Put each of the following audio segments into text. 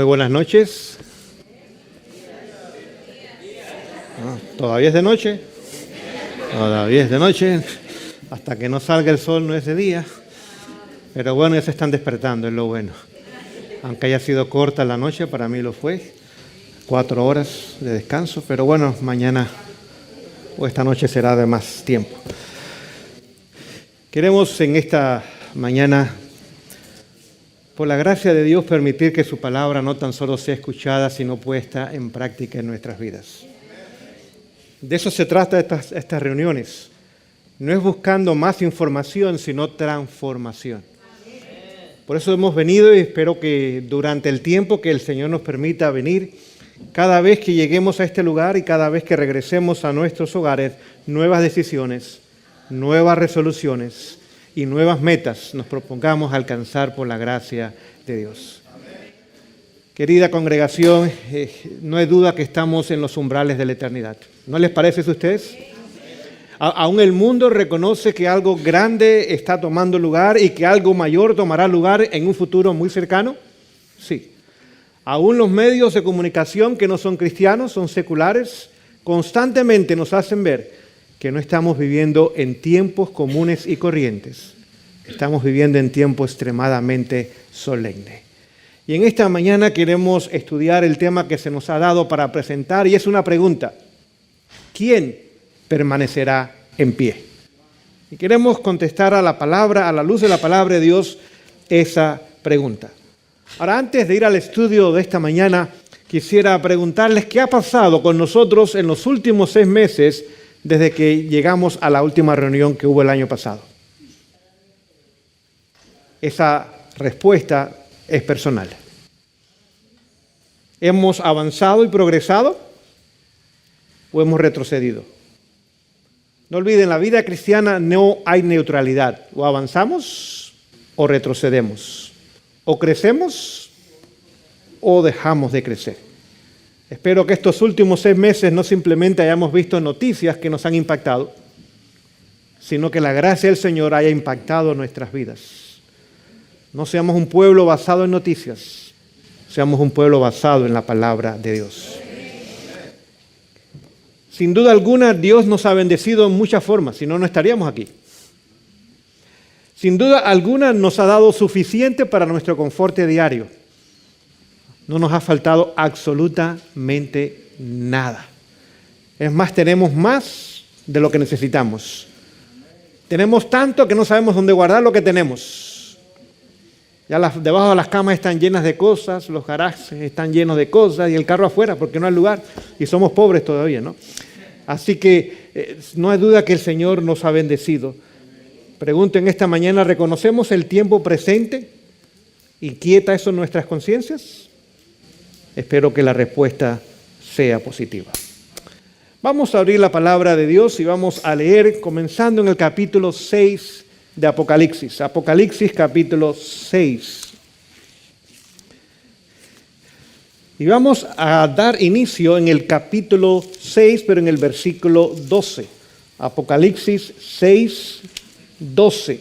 buenas noches. ¿Todavía es de noche? Todavía es de noche. Hasta que no salga el sol no es de día. Pero bueno, ya se están despertando, es lo bueno. Aunque haya sido corta la noche, para mí lo fue. 4 horas de descanso. Pero bueno, mañana o esta noche será de más tiempo. Queremos en esta mañana, por la gracia de Dios, permitir que su palabra no tan solo sea escuchada, sino puesta en práctica en nuestras vidas. De eso se trata estas reuniones. No es buscando más información, sino transformación. Por eso hemos venido y espero que durante el tiempo que el Señor nos permita venir, cada vez que lleguemos a este lugar y cada vez que regresemos a nuestros hogares, nuevas decisiones, nuevas resoluciones y nuevas metas nos propongamos alcanzar por la gracia de Dios. Querida congregación, no hay duda que estamos en los umbrales de la eternidad. ¿No les parece eso a ustedes? Aún el mundo reconoce que algo grande está tomando lugar y que algo mayor tomará lugar en un futuro muy cercano. Sí. Aún los medios de comunicación que no son cristianos, son seculares, constantemente nos hacen ver que no estamos viviendo en tiempos comunes y corrientes. Estamos viviendo en tiempo extremadamente solemne. Y en esta mañana queremos estudiar el tema que se nos ha dado para presentar y es una pregunta. ¿Quién permanecerá en pie? Y queremos contestar a la luz de la palabra de Dios, esa pregunta. Ahora, antes de ir al estudio de esta mañana, quisiera preguntarles qué ha pasado con nosotros en los últimos 6 meses desde que llegamos a la última reunión que hubo el año pasado. Esa respuesta es personal. ¿Hemos avanzado y progresado o hemos retrocedido? No olviden, la vida cristiana no hay neutralidad. O avanzamos o retrocedemos. O crecemos o dejamos de crecer. Espero que estos últimos 6 meses no simplemente hayamos visto noticias que nos han impactado, sino que la gracia del Señor haya impactado nuestras vidas. No seamos un pueblo basado en noticias, seamos un pueblo basado en la palabra de Dios. Sin duda alguna, Dios nos ha bendecido en muchas formas, si no, no estaríamos aquí. Sin duda alguna, nos ha dado suficiente para nuestro confort diario. No nos ha faltado absolutamente nada. Es más, tenemos más de lo que necesitamos. Tenemos tanto que no sabemos dónde guardar lo que tenemos. Ya debajo de las camas están llenas de cosas, los garajes están llenos de cosas y el carro afuera porque no hay lugar y somos pobres todavía, ¿no? Así que no hay duda que el Señor nos ha bendecido. Pregunten esta mañana, ¿reconocemos el tiempo presente? ¿Inquieta eso en nuestras conciencias? Espero que la respuesta sea positiva. Vamos a abrir la palabra de Dios y vamos a leer comenzando en el capítulo 6 de Apocalipsis. Apocalipsis capítulo 6. Y vamos a dar inicio en el capítulo 6, pero en el versículo 12. Apocalipsis 6, 12.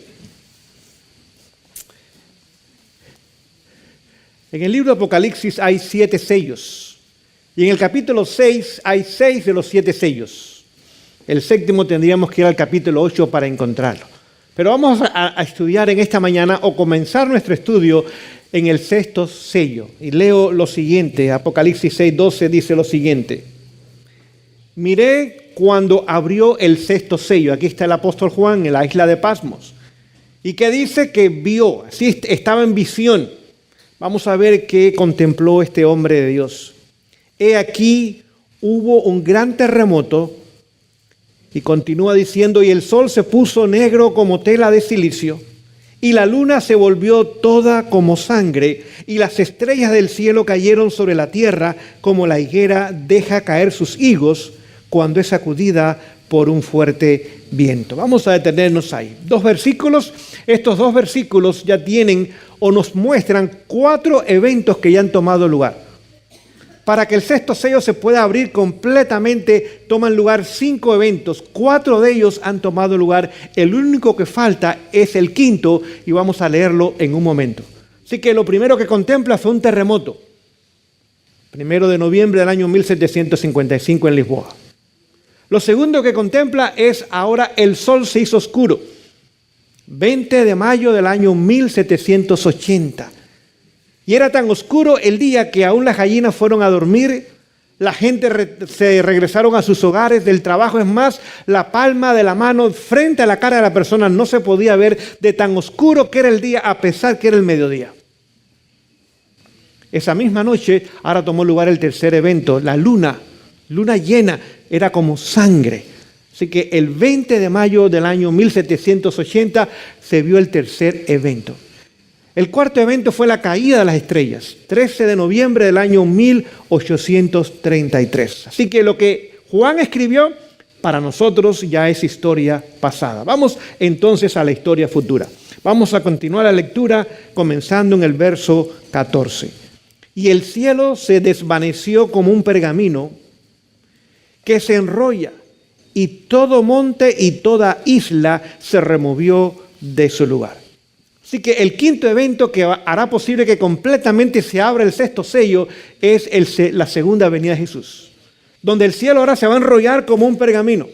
En el libro de Apocalipsis hay 7 sellos. Y en el capítulo 6 hay 6 de los 7 sellos. El 7º tendríamos que ir al capítulo 8 para encontrarlo. Pero vamos a estudiar en esta mañana o comenzar nuestro estudio en el 6º sello. Y leo lo siguiente, Apocalipsis 6:12 dice lo siguiente. Miré cuando abrió el 6º sello. Aquí está el apóstol Juan en la isla de Patmos. Y que dice que vio, así estaba en visión. Vamos a ver qué contempló este hombre de Dios. He aquí, hubo un gran terremoto. Y continúa diciendo, y el sol se puso negro como tela de silicio, y la luna se volvió toda como sangre, y las estrellas del cielo cayeron sobre la tierra, como la higuera deja caer sus higos cuando es sacudida por un fuerte viento. Vamos a detenernos ahí. 2 versículos. Estos 2 versículos ya tienen o nos muestran 4 eventos que ya han tomado lugar. Para que el 6º sello se pueda abrir completamente, toman lugar 5 eventos. 4 de ellos han tomado lugar. El único que falta es el 5º y vamos a leerlo en un momento. Así que lo primero que contempla fue un terremoto. 1 de noviembre del año 1755 en Lisboa. Lo segundo que contempla es ahora el sol se hizo oscuro. 20 de mayo del año 1780. Y era tan oscuro el día que aún las gallinas fueron a dormir, la gente se regresaron a sus hogares del trabajo. Es más, la palma de la mano frente a la cara de la persona no se podía ver de tan oscuro que era el día, a pesar que era el mediodía. Esa misma noche, ahora tomó lugar el tercer evento, la luna llena, era como sangre. Así que el 20 de mayo del año 1780 se vio el tercer evento. El cuarto evento fue la caída de las estrellas, 13 de noviembre del año 1833. Así que lo que Juan escribió para nosotros ya es historia pasada. Vamos entonces a la historia futura. Vamos a continuar la lectura comenzando en el verso 14. Y el cielo se desvaneció como un pergamino que se enrolla, y todo monte y toda isla se removió de su lugar. Así que el quinto evento que hará posible que completamente se abra el sexto sello es la segunda venida de Jesús, donde el cielo ahora se va a enrollar como un pergamino.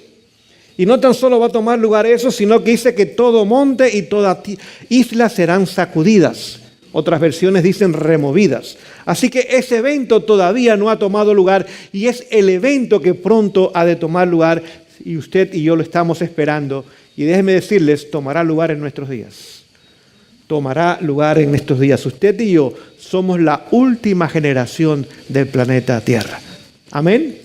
Y no tan solo va a tomar lugar eso, sino que dice que todo monte y toda isla serán sacudidas. Otras versiones dicen removidas. Así que ese evento todavía no ha tomado lugar y es el evento que pronto ha de tomar lugar y usted y yo lo estamos esperando. Y déjenme decirles, tomará lugar en nuestros días. Tomará lugar en estos días. Usted y yo somos la última generación del planeta Tierra. ¿Amén?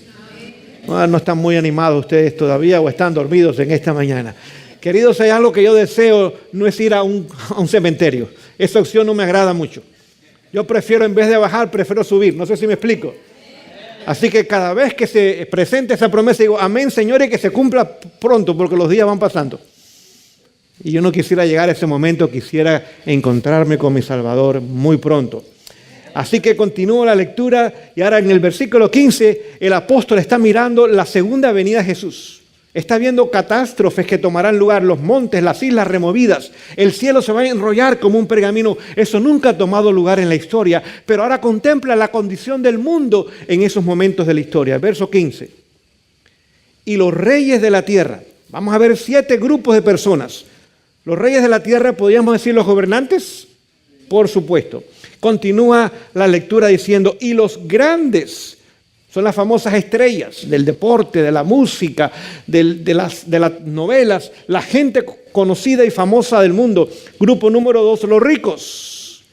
No están muy animados ustedes todavía o están dormidos en esta mañana. Queridos, hay algo que yo deseo, no es ir a un cementerio. Esa opción no me agrada mucho. Yo prefiero, en vez de bajar, prefiero subir. No sé si me explico. Así que cada vez que se presente esa promesa, digo, amén, Señor, y que se cumpla pronto, porque los días van pasando. Y yo no quisiera llegar a ese momento, quisiera encontrarme con mi Salvador muy pronto. Así que continúo la lectura y ahora en el versículo 15 el apóstol está mirando la segunda venida de Jesús. Está viendo catástrofes que tomarán lugar, los montes, las islas removidas. El cielo se va a enrollar como un pergamino. Eso nunca ha tomado lugar en la historia, pero ahora contempla la condición del mundo en esos momentos de la historia. Verso 15. Y los reyes de la tierra. Vamos a ver 7 grupos de personas. Los reyes de la tierra, ¿podríamos decir los gobernantes? Por supuesto. Continúa la lectura diciendo, y los grandes, son las famosas estrellas del deporte, de la música, de las novelas, la gente conocida y famosa del mundo. Grupo número 2, los ricos,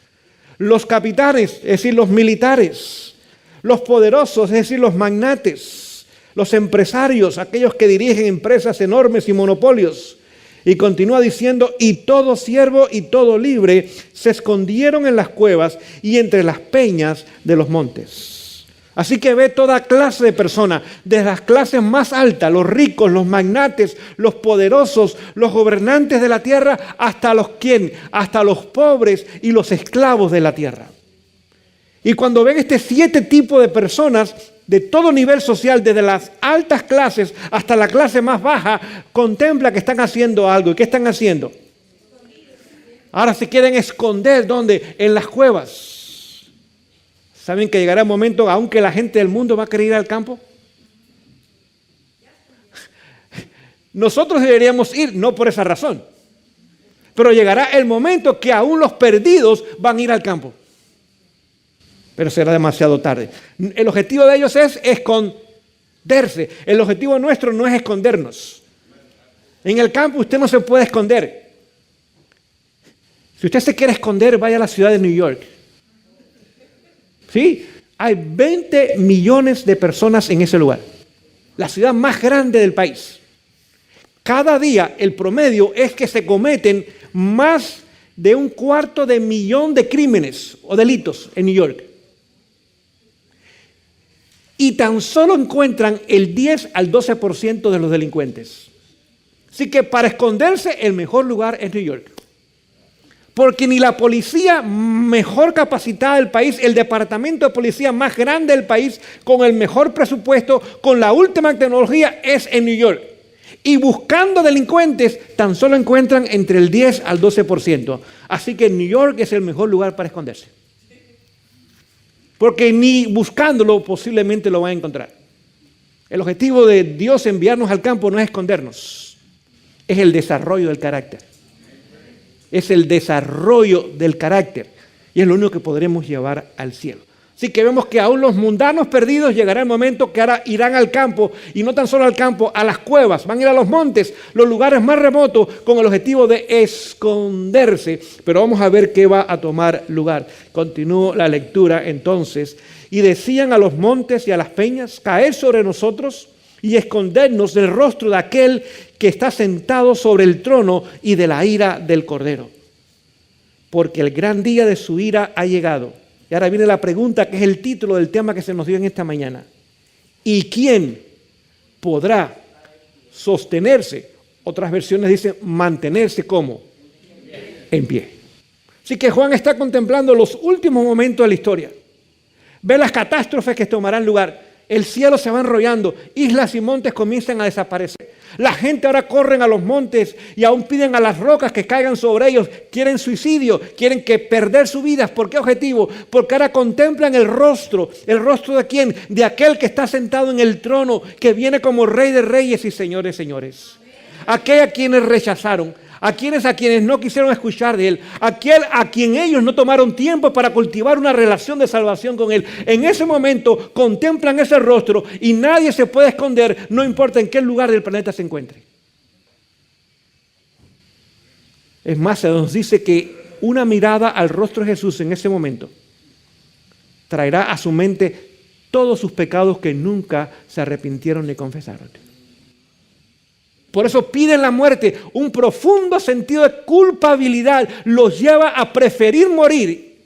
los capitanes, es decir, los militares, los poderosos, es decir, los magnates, los empresarios, aquellos que dirigen empresas enormes y monopolios. Y continúa diciendo, y todo siervo y todo libre se escondieron en las cuevas y entre las peñas de los montes. Así que ve toda clase de personas, desde las clases más altas, los ricos, los magnates, los poderosos, los gobernantes de la tierra, hasta los pobres y los esclavos de la tierra. Y cuando ven 7 tipos de personas, de todo nivel social, desde las altas clases hasta la clase más baja, contempla que están haciendo algo. ¿Y qué están haciendo? Ahora se quieren esconder, ¿dónde? En las cuevas. ¿Saben que llegará un momento, aunque la gente del mundo va a querer ir al campo? Nosotros deberíamos ir, no por esa razón. Pero llegará el momento que aún los perdidos van a ir al campo. Pero será demasiado tarde. El objetivo de ellos es esconderse. El objetivo nuestro no es escondernos. En el campo usted no se puede esconder. Si usted se quiere esconder, vaya a la ciudad de New York. Sí, hay 20 millones de personas en ese lugar. La ciudad más grande del país. Cada día el promedio es que se cometen más de 250,000 de crímenes o delitos en New York. Y tan solo encuentran el 10 al 12% de los delincuentes. Así que para esconderse, el mejor lugar es New York. Porque ni la policía mejor capacitada del país, el departamento de policía más grande del país, con el mejor presupuesto, con la última tecnología, es en New York. Y buscando delincuentes, tan solo encuentran entre el 10 al 12%. Así que New York es el mejor lugar para esconderse. porque ni buscándolo posiblemente lo va a encontrar. El objetivo de Dios enviarnos al campo no es escondernos, es el desarrollo del carácter. Es el desarrollo del carácter y es lo único que podremos llevar al cielo. Así que vemos que aún los mundanos perdidos llegará el momento que ahora irán al campo, y no tan solo al campo, a las cuevas, van a ir a los montes, los lugares más remotos, con el objetivo de esconderse. Pero vamos a ver qué va a tomar lugar. Continúo la lectura entonces. Y decían a los montes y a las peñas, caed sobre nosotros y escondernos del rostro de aquel que está sentado sobre el trono y de la ira del Cordero. Porque el gran día de su ira ha llegado. Y ahora viene la pregunta, que es el título del tema que se nos dio en esta mañana. ¿Y quién podrá sostenerse? Otras versiones dicen mantenerse ¿cómo? En pie. Así que Juan está contemplando los últimos momentos de la historia. Ve las catástrofes que tomarán lugar. El cielo se va enrollando, islas y montes comienzan a desaparecer. La gente ahora corren a los montes y aún piden a las rocas que caigan sobre ellos. Quieren suicidio, quieren que perder sus vidas. ¿Por qué objetivo? Porque ahora contemplan el rostro. ¿El rostro de quién? De aquel que está sentado en el trono, que viene como Rey de Reyes y Señores, señores. Aquel a quienes rechazaron, a quienes no quisieron escuchar de Él, aquel a quien ellos no tomaron tiempo para cultivar una relación de salvación con Él. En ese momento contemplan ese rostro y nadie se puede esconder, no importa en qué lugar del planeta se encuentre. Es más, se nos dice que una mirada al rostro de Jesús en ese momento traerá a su mente todos sus pecados que nunca se arrepintieron ni confesaron. Por eso piden la muerte. Un profundo sentido de culpabilidad los lleva a preferir morir.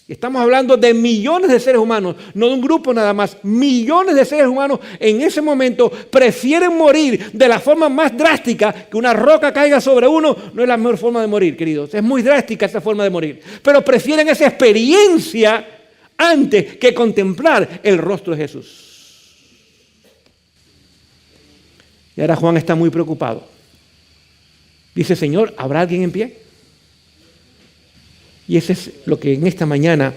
Estamos hablando de millones de seres humanos, no de un grupo nada más. Millones de seres humanos en ese momento prefieren morir de la forma más drástica. Que una roca caiga sobre uno no es la mejor forma de morir, queridos. Es muy drástica esa forma de morir. Pero prefieren esa experiencia antes que contemplar el rostro de Jesús. Y ahora Juan está muy preocupado. Dice, Señor, ¿habrá alguien en pie? Y eso es lo que en esta mañana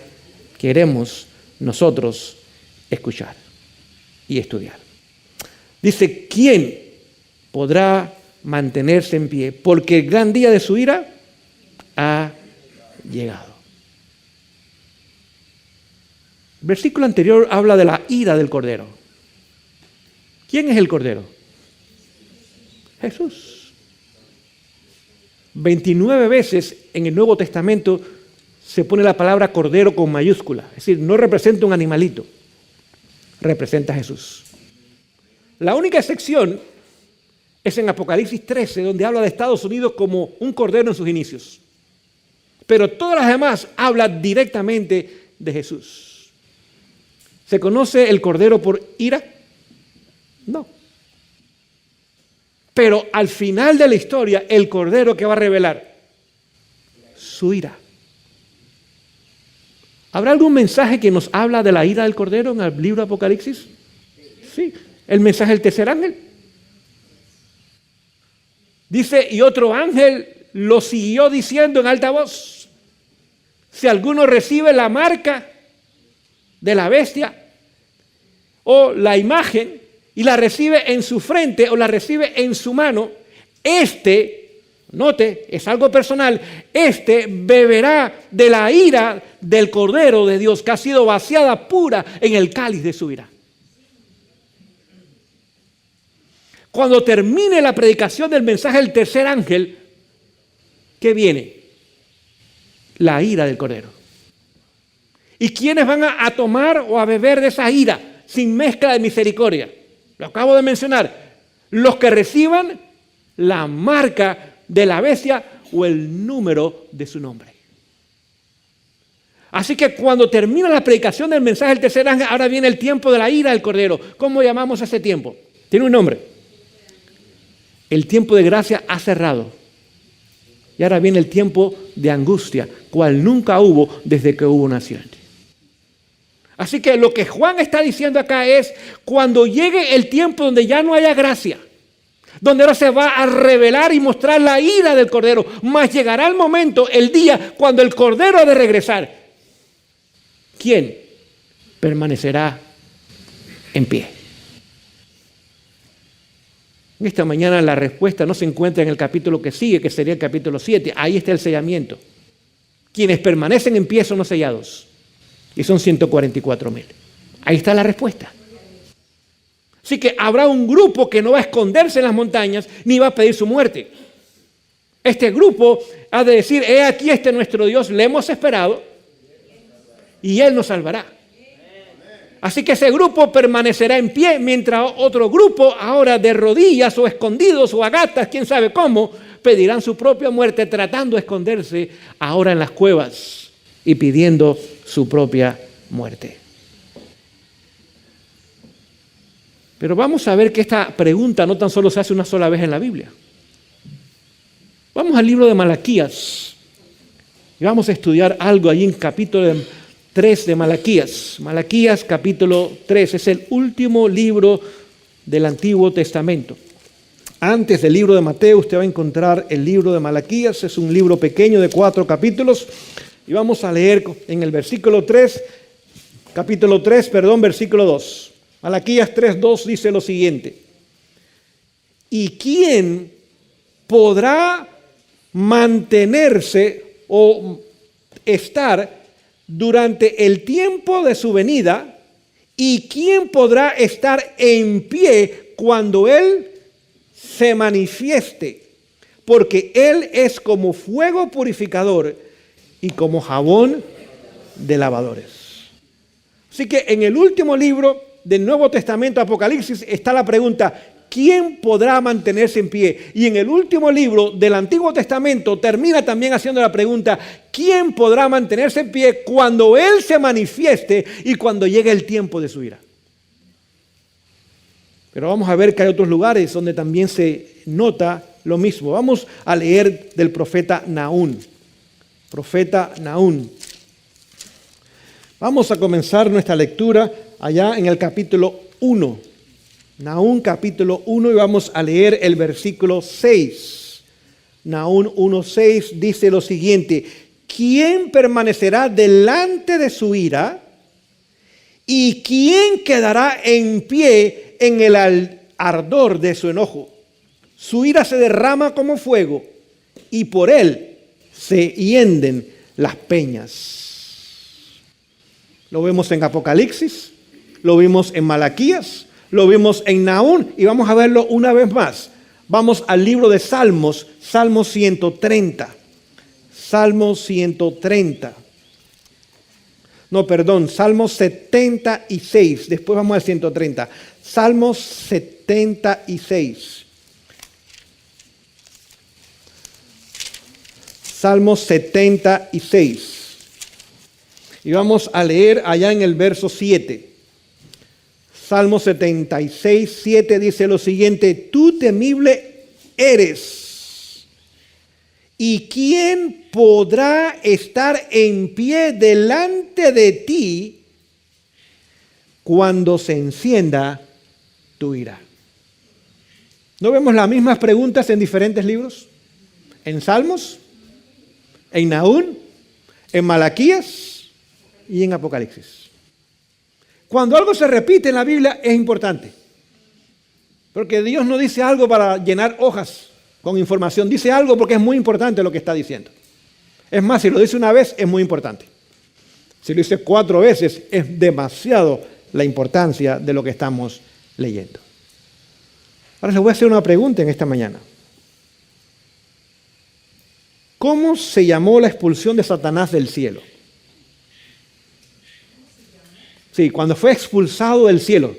queremos nosotros escuchar y estudiar. Dice, ¿quién podrá mantenerse en pie? Porque el gran día de su ira ha llegado. El versículo anterior habla de la ira del Cordero. ¿Quién es el Cordero? Jesús. 29 veces en el Nuevo Testamento se pone la palabra Cordero con mayúscula. Es decir, no representa un animalito, representa a Jesús. La única excepción es en Apocalipsis 13, donde habla de Estados Unidos como un cordero en sus inicios. Pero todas las demás hablan directamente de Jesús. ¿Se conoce el Cordero por ira? No. Pero al final de la historia, el Cordero que va a revelar su ira. ¿Habrá algún mensaje que nos habla de la ira del Cordero en el libro de Apocalipsis? Sí, el mensaje del tercer ángel. Dice, y otro ángel lo siguió diciendo en alta voz, si alguno recibe la marca de la bestia o la imagen, y la recibe en su frente o la recibe en su mano, note, es algo personal, beberá de la ira del Cordero de Dios, que ha sido vaciada pura en el cáliz de su ira. Cuando termine la predicación del mensaje del tercer ángel, ¿qué viene? La ira del Cordero. ¿Y quiénes van a tomar o a beber de esa ira sin mezcla de misericordia? Lo acabo de mencionar. Los que reciban la marca de la bestia o el número de su nombre. Así que cuando termina la predicación del mensaje del tercer ángel, ahora viene el tiempo de la ira del Cordero. ¿Cómo llamamos ese tiempo? Tiene un nombre. El tiempo de gracia ha cerrado. Y ahora viene el tiempo de angustia, cual nunca hubo desde que hubo nación. Así que lo que Juan está diciendo acá es, cuando llegue el tiempo donde ya no haya gracia, donde ahora se va a revelar y mostrar la ira del Cordero, mas llegará el momento, el día, cuando el Cordero ha de regresar. ¿Quién permanecerá en pie? Esta mañana la respuesta no se encuentra en el capítulo que sigue, que sería el capítulo 7. Ahí está el sellamiento. Quienes permanecen en pie son los sellados. Y son 144,000. Ahí está la respuesta. Así que habrá un grupo que no va a esconderse en las montañas ni va a pedir su muerte. Este grupo ha de decir: he aquí nuestro Dios, le hemos esperado y Él nos salvará. Así que ese grupo permanecerá en pie, mientras otro grupo, ahora de rodillas o escondidos o a gatas, quién sabe cómo, pedirán su propia muerte, tratando de esconderse ahora en las cuevas y pidiendo su propia muerte. Pero vamos a ver que esta pregunta no tan solo se hace una sola vez en la Biblia. Vamos al libro de Malaquías y vamos a estudiar algo allí en capítulo 3 de Malaquías. Malaquías capítulo 3 es el último libro del Antiguo Testamento. Antes del libro de Mateo usted va a encontrar el libro de Malaquías. Es un libro pequeño de 4 capítulos. Y vamos a leer en el versículo 3, versículo 2. Malaquías 3:2 dice lo siguiente: ¿y quién podrá mantenerse o estar durante el tiempo de su venida? ¿Y quién podrá estar en pie cuando Él se manifieste? Porque Él es como fuego purificador y como jabón de lavadores. Así que en el último libro del Nuevo Testamento, Apocalipsis, está la pregunta: ¿quién podrá mantenerse en pie? Y en el último libro del Antiguo Testamento termina también haciendo la pregunta: ¿quién podrá mantenerse en pie cuando Él se manifieste y cuando llegue el tiempo de su ira? Pero vamos a ver que hay otros lugares donde también se nota lo mismo. Vamos a leer del profeta Nahum. Profeta Nahum. Vamos a comenzar nuestra lectura allá en el capítulo 1. Nahum capítulo 1 y vamos a leer el versículo 6. Nahum 1:6 dice lo siguiente: ¿quién permanecerá delante de su ira? ¿Y quién quedará en pie en el ardor de su enojo? Su ira se derrama como fuego y por él se hienden las peñas. Lo vemos en Apocalipsis, lo vimos en Malaquías, lo vimos en Nahum y vamos a verlo una vez más. Vamos al libro de Salmos, Salmo 130. Salmo 130. No, perdón, Salmo 76. Después vamos al 130. Salmo 76. Salmo 76. Y vamos a leer allá en el verso 7. Salmo 76, 7 dice lo siguiente: tú temible eres, ¿y quién podrá estar en pie delante de ti cuando se encienda tu ira? ¿No vemos las mismas preguntas en diferentes libros? En Salmos, en Nahum, en Malaquías y en Apocalipsis. Cuando algo se repite en la Biblia es importante, porque Dios no dice algo para llenar hojas con información, dice algo porque es muy importante lo que está diciendo. Es más, si lo dice una vez es muy importante. Si lo dice 4 veces es demasiado la importancia de lo que estamos leyendo. Ahora les voy a hacer una pregunta en esta mañana. ¿Cómo se llamó la expulsión de Satanás del cielo? Sí, cuando fue expulsado del cielo.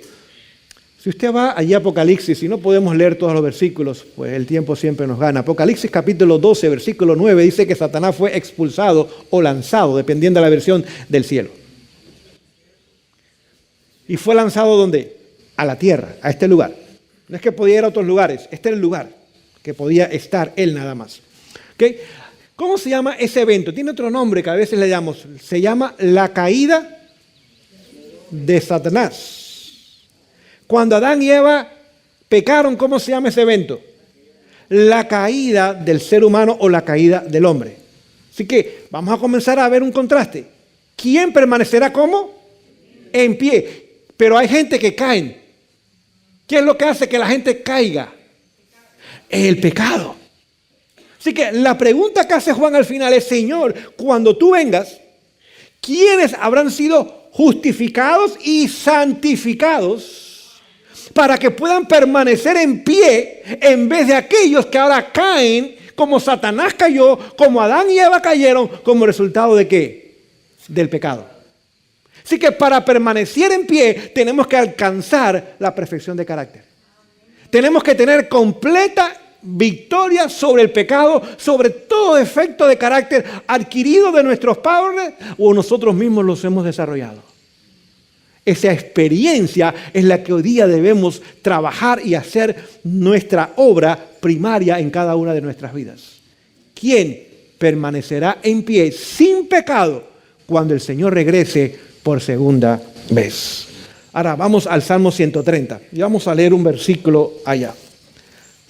Si usted va allí a Apocalipsis y no podemos leer todos los versículos, pues el tiempo siempre nos gana. Apocalipsis capítulo 12, versículo 9 dice que Satanás fue expulsado o lanzado, dependiendo de la versión, del cielo. ¿Y fue lanzado dónde? A la tierra, a este lugar. No es que podía ir a otros lugares, este era el lugar que podía estar él nada más. ¿Okay? ¿Cómo se llama ese evento? Tiene otro nombre que a veces le llamamos. Se llama la caída de Satanás. Cuando Adán y Eva pecaron, ¿cómo se llama ese evento? La caída del ser humano o la caída del hombre. Así que vamos a comenzar a ver un contraste. ¿Quién permanecerá como? en pie. Pero hay gente que cae. ¿Qué es lo que hace que la gente caiga? El pecado. Así que la pregunta que hace Juan al final es, Señor, cuando tú vengas, ¿quiénes habrán sido justificados y santificados para que puedan permanecer en pie en vez de aquellos que ahora caen como Satanás cayó, como Adán y Eva cayeron, como resultado de qué? Del pecado. Así que para permanecer en pie tenemos que alcanzar la perfección de carácter. Tenemos que tener completa victoria sobre el pecado, sobre todo defecto de carácter adquirido de nuestros padres o nosotros mismos los hemos desarrollado. Esa experiencia es la que hoy día debemos trabajar y hacer nuestra obra primaria en cada una de nuestras vidas. ¿Quién permanecerá en pie sin pecado cuando el Señor regrese por segunda vez? Ahora vamos al Salmo 130 y vamos a leer un versículo allá.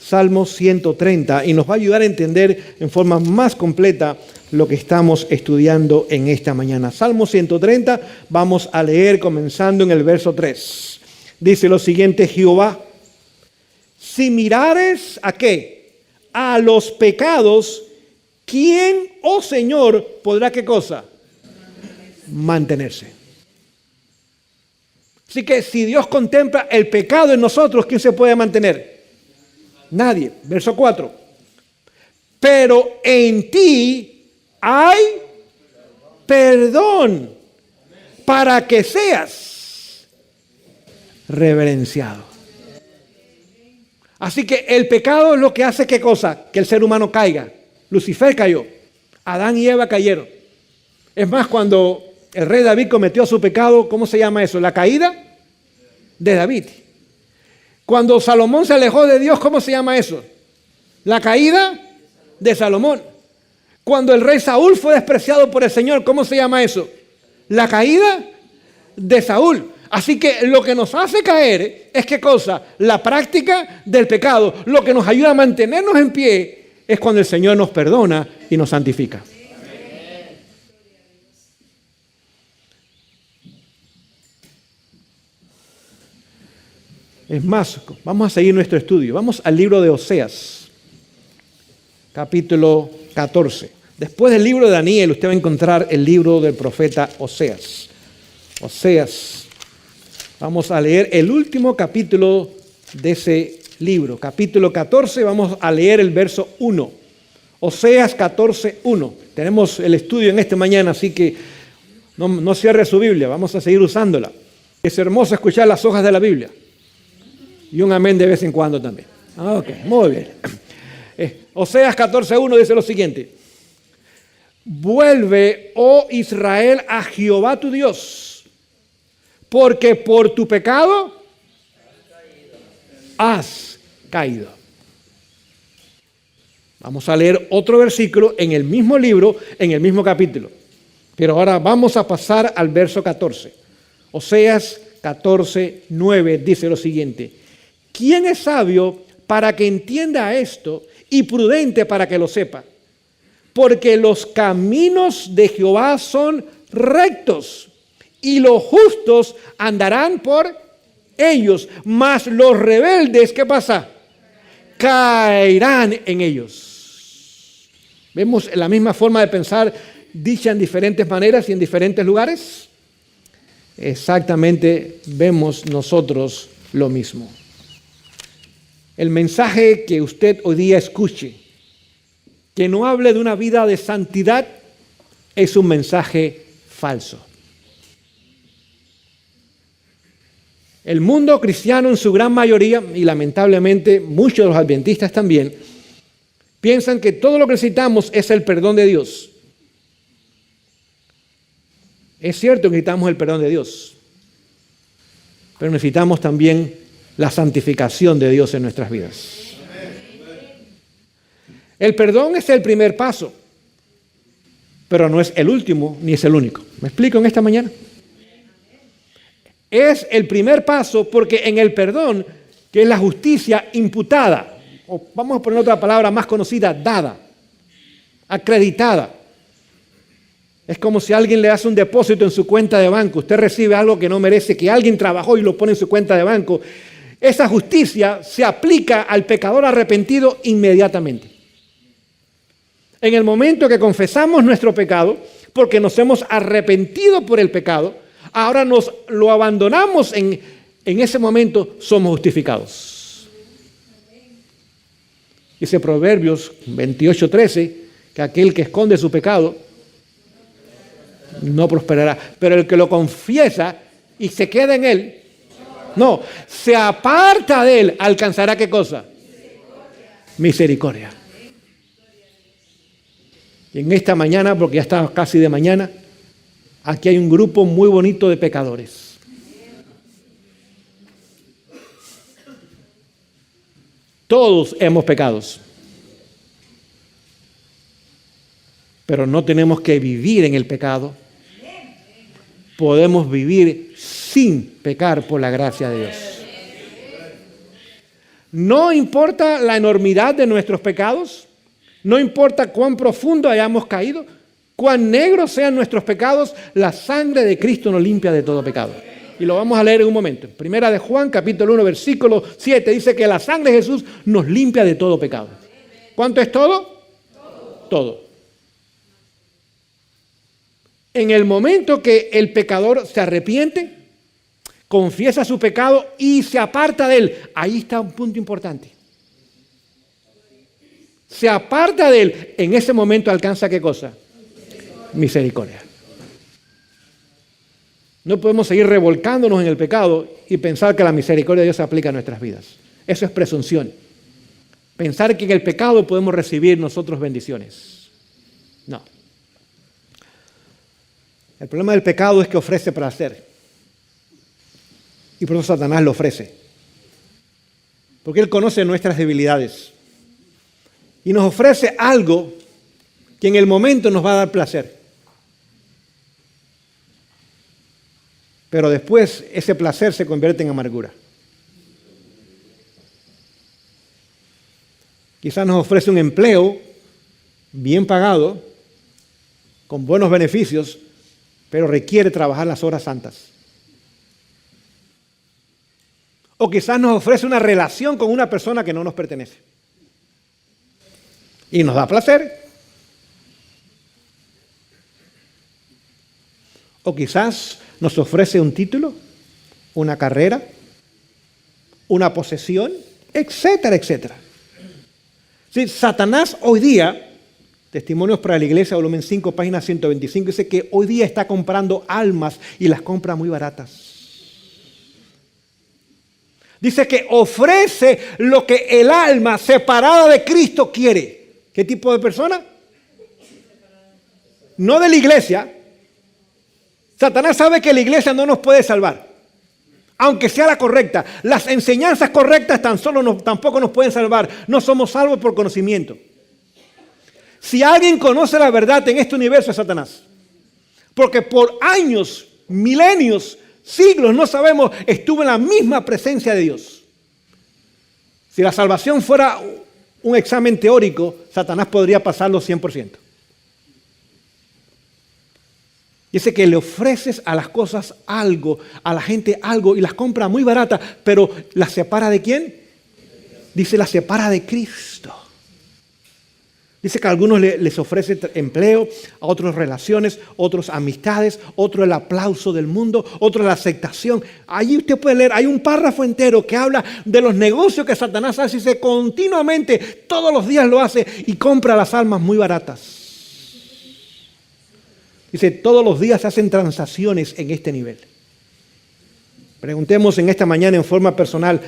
Salmo 130 y nos va a ayudar a entender en forma más completa lo que estamos estudiando en esta mañana. Salmo 130, vamos a leer comenzando en el verso 3. Dice lo siguiente: Jehová, si mirares ¿a qué? A los pecados, ¿quién, oh Señor, podrá qué cosa? Mantenerse. Así que si Dios contempla el pecado en nosotros, ¿quién se puede mantener? Nadie. Verso 4. Pero en ti hay perdón para que seas reverenciado. Así que el pecado es lo que hace ¿qué cosa? Que el ser humano caiga. Lucifer cayó. Adán y Eva cayeron. Es más, cuando el rey David cometió su pecado, ¿cómo se llama eso? La caída de David. Cuando Salomón se alejó de Dios, ¿cómo se llama eso? La caída de Salomón. Cuando el rey Saúl fue despreciado por el Señor, ¿cómo se llama eso? La caída de Saúl. Así que lo que nos hace caer es ¿qué cosa? La práctica del pecado. Lo que nos ayuda a mantenernos en pie es cuando el Señor nos perdona y nos santifica. Es más, vamos a seguir nuestro estudio. Vamos al libro de Oseas, capítulo 14. Después del libro de Daniel, usted va a encontrar el libro del profeta Oseas. Oseas. Vamos a leer el último capítulo de ese libro. Capítulo 14, vamos a leer el verso 1. Oseas 14, 1. Tenemos el estudio en esta mañana, así que no cierre su Biblia, vamos a seguir usándola. Es hermoso escuchar las hojas de la Biblia. Y un amén de vez en cuando también. Ok, muy bien. Oseas 14:1 dice lo siguiente: vuelve, oh Israel, a Jehová tu Dios, porque por tu pecado has caído. Vamos a leer otro versículo en el mismo libro, en el mismo capítulo. Pero ahora vamos a pasar al verso 14. Oseas 14:9 dice lo siguiente: ¿quién es sabio para que entienda esto y prudente para que lo sepa? Porque los caminos de Jehová son rectos y los justos andarán por ellos, mas los rebeldes, ¿qué pasa? Caerán en ellos. ¿Vemos la misma forma de pensar dicha en diferentes maneras y en diferentes lugares? Exactamente, vemos nosotros lo mismo. El mensaje que usted hoy día escuche, que no hable de una vida de santidad, es un mensaje falso. El mundo cristiano en su gran mayoría, y lamentablemente muchos de los adventistas también, piensan que todo lo que necesitamos es el perdón de Dios. Es cierto que necesitamos el perdón de Dios, pero necesitamos también la santificación de Dios en nuestras vidas. El perdón es el primer paso, pero no es el último ni es el único. ¿Me explico en esta mañana? Es el primer paso porque en el perdón, que es la justicia imputada, o vamos a poner otra palabra más conocida, dada, acreditada. Es como si alguien le hace un depósito en su cuenta de banco. Usted recibe algo que no merece, que alguien trabajó y lo pone en su cuenta de banco. Esa justicia se aplica al pecador arrepentido inmediatamente. En el momento que confesamos nuestro pecado, porque nos hemos arrepentido por el pecado, ahora nos lo abandonamos en ese momento, somos justificados. Dice Proverbios 28:13, que aquel que esconde su pecado no prosperará, pero el que lo confiesa y se queda en él, no, se aparta de él, alcanzará ¿qué cosa? Misericordia. Y en esta mañana, porque ya está casi de mañana, aquí hay un grupo muy bonito de pecadores. Todos hemos pecado, pero no tenemos que vivir en el pecado. Podemos vivir sin pecar por la gracia de Dios. No importa la enormidad de nuestros pecados, no importa cuán profundo hayamos caído, cuán negros sean nuestros pecados, la sangre de Cristo nos limpia de todo pecado. Y lo vamos a leer en un momento. Primera de Juan, capítulo 1, versículo 7, dice que la sangre de Jesús nos limpia de todo pecado. ¿Cuánto es todo? Todo. En el momento que el pecador se arrepiente, confiesa su pecado y se aparta de él, ahí está un punto importante. Se aparta de él, en ese momento alcanza ¿qué cosa? Misericordia. No podemos seguir revolcándonos en el pecado y pensar que la misericordia de Dios se aplica a nuestras vidas. Eso es presunción. Pensar que en el pecado podemos recibir nosotros bendiciones. No. El problema del pecado es que ofrece placer. Y por eso Satanás lo ofrece. Porque él conoce nuestras debilidades. Y nos ofrece algo que en el momento nos va a dar placer. Pero después ese placer se convierte en amargura. Quizás nos ofrece un empleo bien pagado, con buenos beneficios, pero requiere trabajar las horas santas. O quizás nos ofrece una relación con una persona que no nos pertenece. Y nos da placer. O quizás nos ofrece un título, una carrera, una posesión, etcétera, etcétera. Sí, Satanás hoy día, Testimonios para la Iglesia, volumen 5, página 125, dice que hoy día está comprando almas y las compra muy baratas. Dice que ofrece lo que el alma separada de Cristo quiere. ¿Qué tipo de persona? No de la iglesia. Satanás sabe que la iglesia no nos puede salvar, aunque sea la correcta. Las enseñanzas correctas tampoco nos pueden salvar. No somos salvos por conocimiento. Si alguien conoce la verdad en este universo es Satanás. Porque por años, milenios, siglos, no sabemos, estuvo en la misma presencia de Dios. Si la salvación fuera un examen teórico, Satanás podría pasarlo 100%. Dice que le ofreces a las cosas algo, a la gente algo, y las compra muy baratas, pero ¿las separa de quién? Dice, las separa de Cristo. Dice que a algunos les ofrece empleo, a otros relaciones, otros amistades, otro el aplauso del mundo, otro la aceptación. Allí usted puede leer, hay un párrafo entero que habla de los negocios que Satanás hace. Dice, continuamente, todos los días lo hace y compra las almas muy baratas. Dice, todos los días se hacen transacciones en este nivel. Preguntemos en esta mañana en forma personal,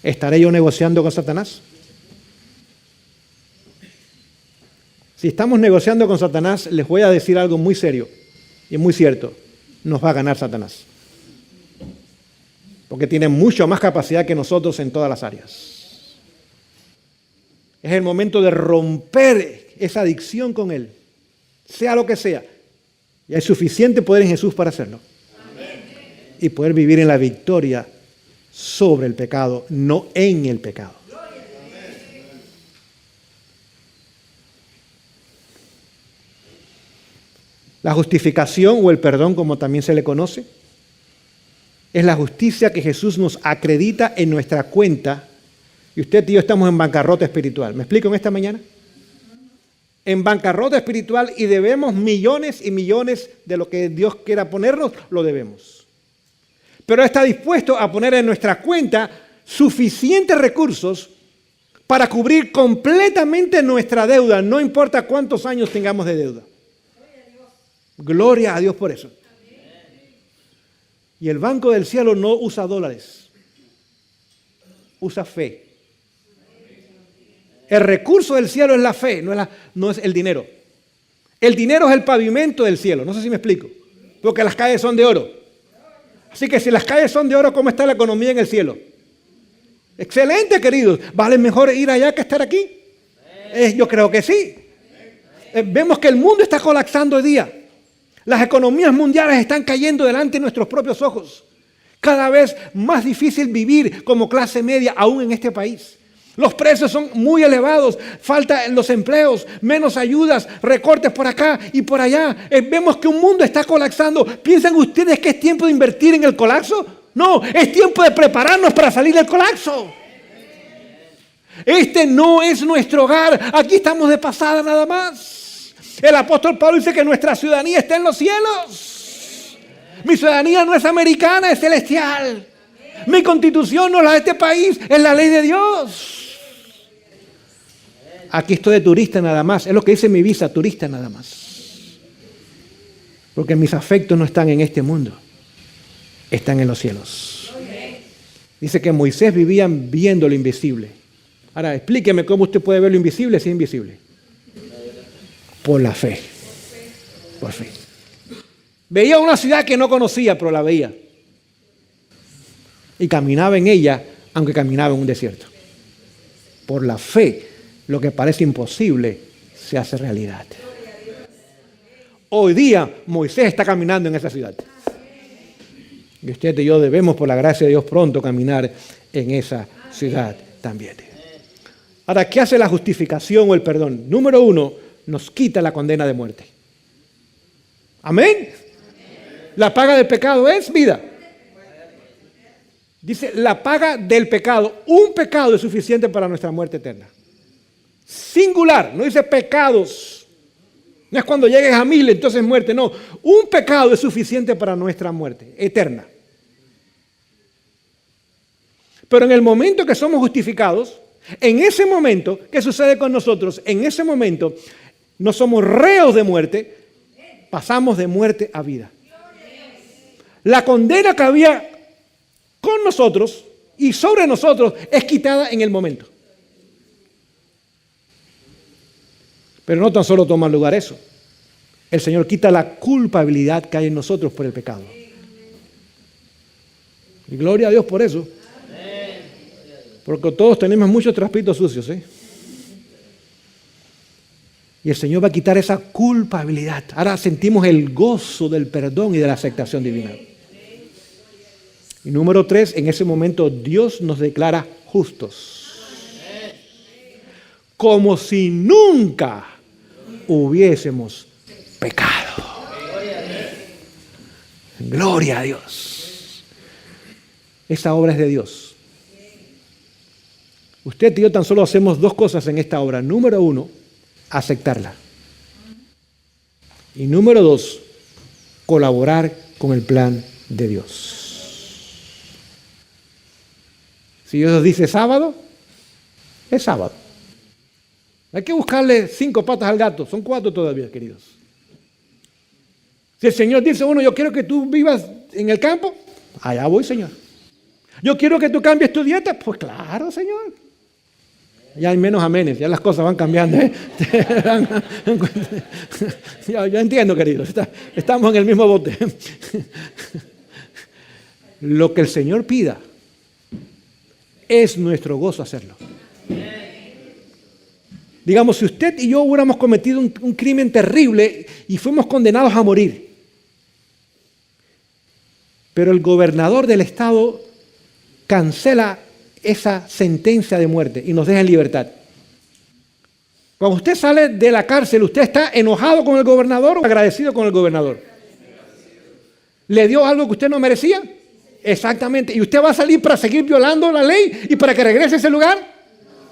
¿estaré yo negociando con Satanás? Si estamos negociando con Satanás, les voy a decir algo muy serio y muy cierto. Nos va a ganar Satanás. Porque tiene mucho más capacidad que nosotros en todas las áreas. Es el momento de romper esa adicción con Él, sea lo que sea. Y hay suficiente poder en Jesús para hacerlo. Amén. Y poder vivir en la victoria sobre el pecado, no en el pecado. La justificación o el perdón, como también se le conoce, es la justicia que Jesús nos acredita en nuestra cuenta. Y usted y yo estamos en bancarrota espiritual. ¿Me explico en esta mañana? En bancarrota espiritual y debemos millones y millones de lo que Dios quiera ponernos, lo debemos. Pero está dispuesto a poner en nuestra cuenta suficientes recursos para cubrir completamente nuestra deuda, no importa cuántos años tengamos de deuda. Gloria a Dios por eso. Y el Banco del Cielo no usa dólares, usa fe. El recurso del cielo es la fe, no es el dinero. El dinero es el pavimento del cielo, no sé si me explico, porque las calles son de oro. Así que si las calles son de oro, ¿cómo está la economía en el cielo? Excelente, queridos. ¿Vale mejor ir allá que estar aquí? Yo creo que sí. Vemos que el mundo está colapsando hoy día. Las economías mundiales están cayendo delante de nuestros propios ojos. Cada vez más difícil vivir como clase media aún en este país. Los precios son muy elevados, falta en los empleos, menos ayudas, recortes por acá y por allá. Vemos que un mundo está colapsando. ¿Piensan ustedes que es tiempo de invertir en el colapso? No, es tiempo de prepararnos para salir del colapso. Este no es nuestro hogar, aquí estamos de pasada nada más. El apóstol Pablo dice que nuestra ciudadanía está en los cielos. Mi ciudadanía no es americana, es celestial. Mi constitución no es la de este país, es la ley de Dios. Aquí estoy de turista nada más, es lo que dice mi visa, turista nada más. Porque mis afectos no están en este mundo, están en los cielos. Dice que Moisés vivía viendo lo invisible. Ahora, explíqueme cómo usted puede ver lo invisible si es invisible. Por la fe. Por fe. Veía una ciudad que no conocía, pero la veía. Y caminaba en ella, aunque caminaba en un desierto. Por la fe, lo que parece imposible se hace realidad. Hoy día, Moisés está caminando en esa ciudad. Y usted y yo debemos, por la gracia de Dios, pronto caminar en esa ciudad también. Ahora, ¿qué hace la justificación o el perdón? Número 1, nos quita la condena de muerte. Amén. La paga del pecado es vida. Dice, la paga del pecado. Un pecado es suficiente para nuestra muerte eterna. Singular, no dice pecados. No es cuando llegues a 1000, entonces muerte. No, un pecado es suficiente para nuestra muerte eterna. Pero en el momento que somos justificados, en ese momento, ¿qué sucede con nosotros? En ese momento no somos reos de muerte, pasamos de muerte a vida. La condena que había con nosotros y sobre nosotros es quitada en el momento. Pero no tan solo toma lugar eso. El Señor quita la culpabilidad que hay en nosotros por el pecado. Y gloria a Dios por eso. Porque todos tenemos muchos trapitos sucios, ¿eh? Y el Señor va a quitar esa culpabilidad. Ahora sentimos el gozo del perdón y de la aceptación divina. Y número 3, en ese momento Dios nos declara justos. Como si nunca hubiésemos pecado. Gloria a Dios. Esa obra es de Dios. Usted y yo tan solo hacemos 2 cosas en esta obra. Número 1, aceptarla. Y número 2, colaborar con el plan de Dios. Si Dios dice sábado, es sábado. Hay que buscarle 5 patas al gato. Son 4 todavía, queridos. Si el Señor dice, bueno, yo quiero que tú vivas en el campo, allá voy, Señor. Yo quiero que tú cambies tu dieta, pues claro, Señor. Ya hay menos amenes, ya las cosas van cambiando. Yo entiendo, queridos, estamos en el mismo bote. Lo que el Señor pida, es nuestro gozo hacerlo. Digamos, si usted y yo hubiéramos cometido un crimen terrible y fuimos condenados a morir, pero el gobernador del estado cancela esa sentencia de muerte y nos deja en libertad. Cuando usted sale de la cárcel, ¿usted está enojado con el gobernador o agradecido con el gobernador? ¿Le dio algo que usted no merecía? Exactamente. ¿Y usted va a salir para seguir violando la ley y para que regrese a ese lugar?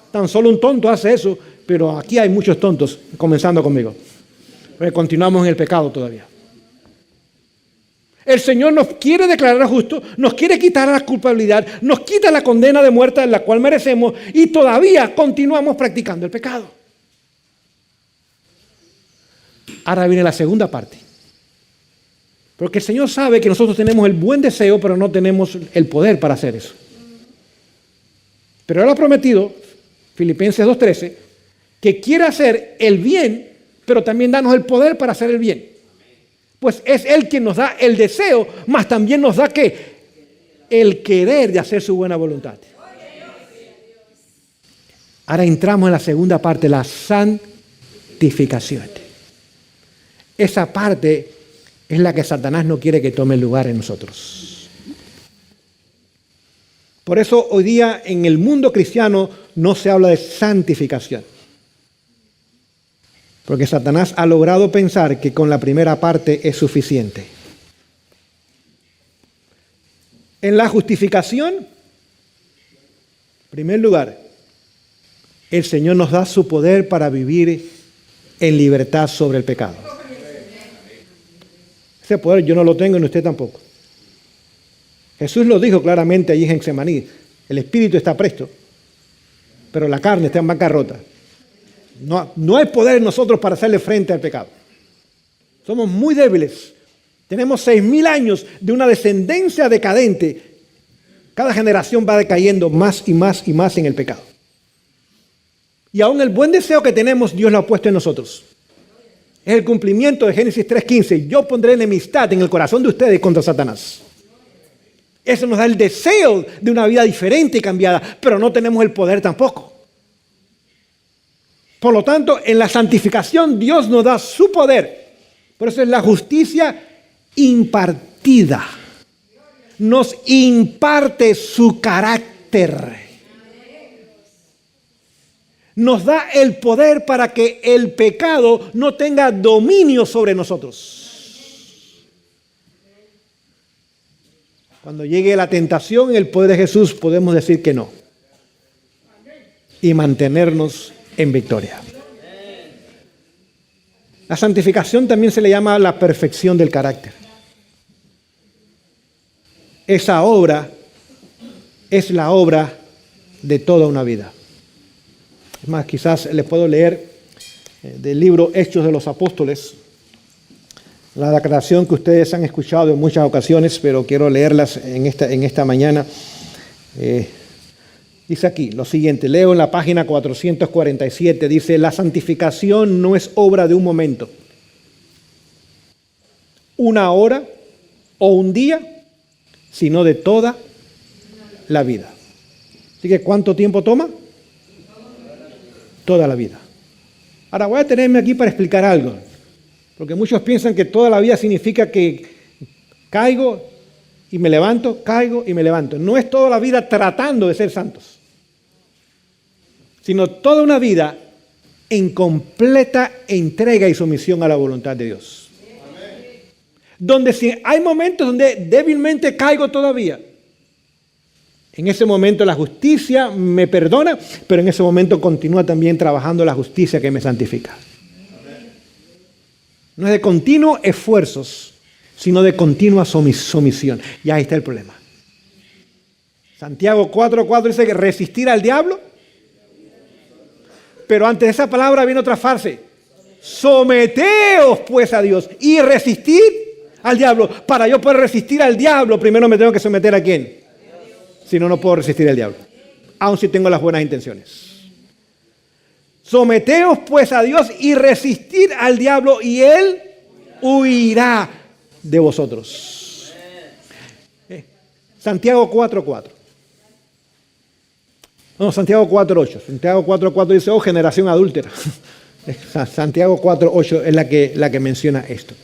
Tan solo un tonto hace eso, pero aquí hay muchos tontos, comenzando conmigo. Porque continuamos en el pecado todavía. El Señor nos quiere declarar justos, nos quiere quitar la culpabilidad, nos quita la condena de muerte en la cual merecemos y todavía continuamos practicando el pecado. Ahora viene la segunda parte. Porque el Señor sabe que nosotros tenemos el buen deseo, pero no tenemos el poder para hacer eso. Pero Él ha prometido, Filipenses 2:13, que quiere hacer el bien, pero también darnos el poder para hacer el bien. Pues es Él quien nos da el deseo, mas también nos da ¿qué? El querer de hacer su buena voluntad. Ahora entramos en la segunda parte, la santificación. Esa parte es la que Satanás no quiere que tome lugar en nosotros. Por eso hoy día en el mundo cristiano no se habla de santificación. Porque Satanás ha logrado pensar que con la primera parte es suficiente. En la justificación, en primer lugar, el Señor nos da su poder para vivir en libertad sobre el pecado. Ese poder yo no lo tengo ni usted tampoco. Jesús lo dijo claramente allí en Getsemaní. El espíritu está presto, pero la carne está en bancarrota. No hay poder en nosotros para hacerle frente al pecado. Somos muy débiles. Tenemos 6,000 años de una descendencia decadente. Cada generación va decayendo más y más y más en el pecado. Y aún el buen deseo que tenemos, Dios lo ha puesto en nosotros. Es el cumplimiento de Génesis 3:15. Yo pondré enemistad en el corazón de ustedes contra Satanás. Eso nos da el deseo de una vida diferente y cambiada, pero no tenemos el poder tampoco. Por lo tanto, en la santificación Dios nos da su poder. Por eso es la justicia impartida. Nos imparte su carácter. Nos da el poder para que el pecado no tenga dominio sobre nosotros. Cuando llegue la tentación, en el poder de Jesús podemos decir que no. Y mantenernos en victoria. La santificación también se le llama la perfección del carácter. Esa obra es la obra de toda una vida. Es más, quizás les puedo leer del libro Hechos de los Apóstoles, la declaración que ustedes han escuchado en muchas ocasiones, pero quiero leerlas en esta mañana. Dice aquí lo siguiente, leo en la página 447, dice: la santificación no es obra de un momento, una hora o un día, sino de toda la vida. Así que, ¿cuánto tiempo toma? Toda la vida. Ahora voy a detenerme aquí para explicar algo, porque muchos piensan que toda la vida significa que caigo y me levanto, caigo y me levanto. No es toda la vida tratando de ser santos, sino toda una vida en completa entrega y sumisión a la voluntad de Dios. Amén. Donde si hay momentos donde débilmente caigo todavía, en ese momento la justicia me perdona, pero en ese momento continúa también trabajando la justicia que me santifica. Amén. No es de continuos esfuerzos, sino de continua sumisión. Y ahí está el problema. Santiago 4:4 dice que resistir al diablo. Pero antes de esa palabra viene otra frase. Someteos pues a Dios y resistir al diablo. Para yo poder resistir al diablo, primero me tengo que someter ¿a quién? Si no, no puedo resistir al diablo, aun si tengo las buenas intenciones. Someteos pues a Dios y resistir al diablo y él huirá de vosotros. Santiago 4:4. No, Santiago 4:8. Santiago 4:4 dice, oh generación adúltera. Santiago 4:8 es la que menciona esto.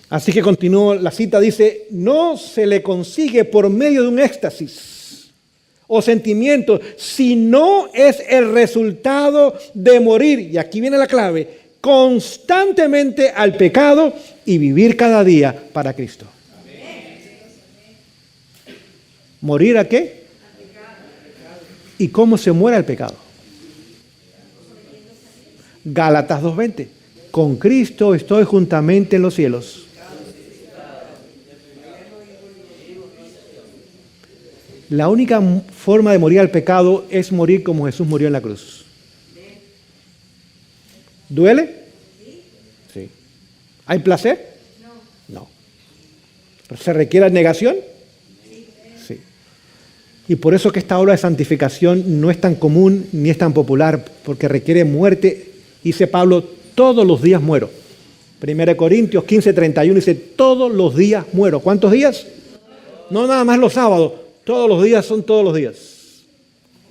Así que continúo, la cita dice, no se le consigue por medio de un éxtasis o sentimientos, si no es el resultado de morir, y aquí viene la clave, constantemente al pecado y vivir cada día para Cristo. ¿Morir a qué? ¿Y cómo se muere el pecado? Gálatas 2:20. Con Cristo estoy juntamente en los cielos. La única forma de morir al pecado es morir como Jesús murió en la cruz. ¿Duele? Sí. ¿Hay placer? No. ¿Se requiere negación? Sí. Y por eso que esta obra de santificación no es tan común ni es tan popular, porque requiere muerte. Dice Pablo, todos los días muero. 1 Corintios 15:31 dice, todos los días muero. ¿Cuántos días? No nada más los sábados. Todos los días son todos los días.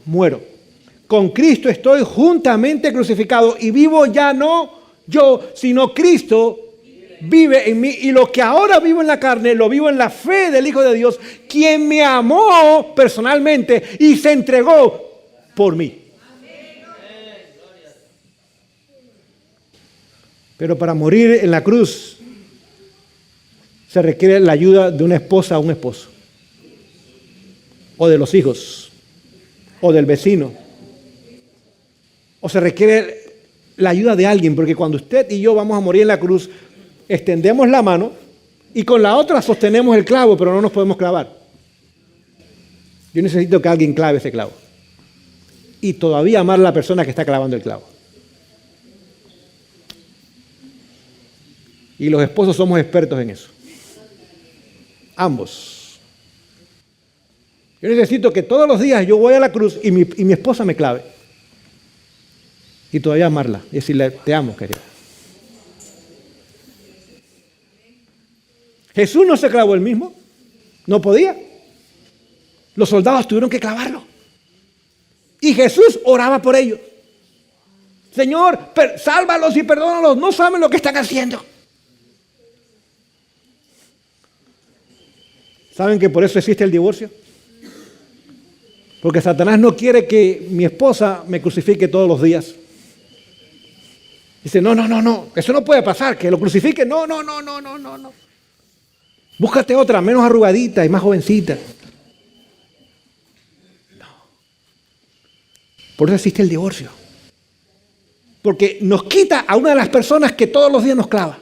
Muero. Con Cristo estoy juntamente crucificado y vivo ya no yo, sino Cristo vive en mí. Y lo que ahora vivo en la carne, lo vivo en la fe del Hijo de Dios, quien me amó personalmente y se entregó por mí. Pero para morir en la cruz se requiere la ayuda de una esposa o un esposo, o de los hijos, o del vecino, o se requiere la ayuda de alguien, porque cuando usted y yo vamos a morir en la cruz, extendemos la mano y con la otra sostenemos el clavo, pero no nos podemos clavar. Yo necesito que alguien clave ese clavo y todavía amar a la persona que está clavando el clavo. Y los esposos somos expertos en eso. Ambos. Yo necesito que todos los días yo voy a la cruz y mi esposa me clave. Y todavía amarla y decirle, te amo, querida. Jesús no se clavó él mismo. No podía. Los soldados tuvieron que clavarlo. Y Jesús oraba por ellos. Señor, sálvalos y perdónalos. No saben lo que están haciendo. ¿Saben que por eso existe el divorcio? Porque Satanás no quiere que mi esposa me crucifique todos los días. Dice, no, eso no puede pasar, que lo crucifique, no. Búscate otra, menos arrugadita y más jovencita. No. Por eso existe el divorcio. Porque nos quita a una de las personas que todos los días nos clava.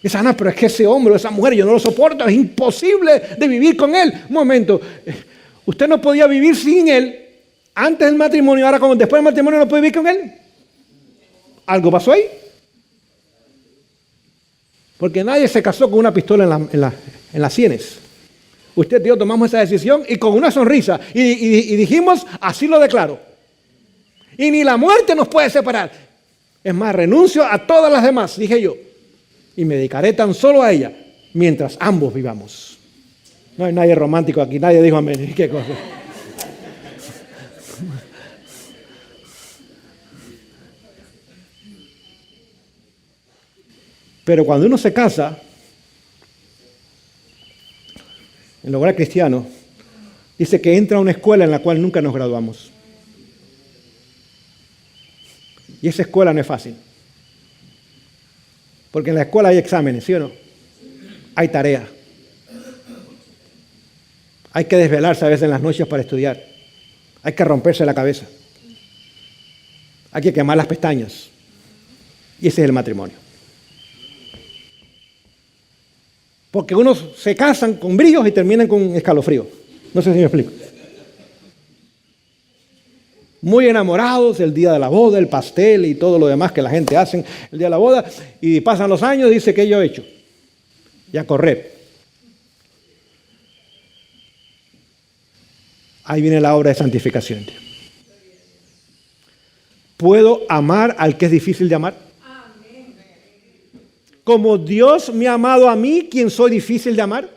Dice, no, pero es que ese hombre o esa mujer yo no lo soporto, es imposible de vivir con él. Un momento, usted no podía vivir sin él antes del matrimonio, ahora como después del matrimonio no puede vivir con él. ¿Algo pasó ahí? Porque nadie se casó con una pistola en las sienes. Usted y yo tomamos esa decisión y con una sonrisa y dijimos, así lo declaro. Y ni la muerte nos puede separar. Es más, renuncio a todas las demás, dije yo. Y me dedicaré tan solo a ella mientras ambos vivamos. No hay nadie romántico aquí, nadie dijo amén. ¿Qué cosa? Pero cuando uno se casa, en el hogar cristiano, dice que entra a una escuela en la cual nunca nos graduamos. Y esa escuela no es fácil. Porque en la escuela hay exámenes, ¿sí o no? Hay tarea. Hay que desvelarse a veces en las noches para estudiar. Hay que romperse la cabeza. Hay que quemar las pestañas. Y ese es el matrimonio. Porque unos se casan con brillos y terminan con escalofrío. No sé si me explico. Muy enamorados el día de la boda, el pastel y todo lo demás que la gente hace el día de la boda. Y pasan los años y dice, ¿qué yo he hecho? Y a correr. Ahí viene la obra de santificación. ¿Puedo amar al que es difícil de amar? Como Dios me ha amado a mí, ¿quién soy difícil de amar?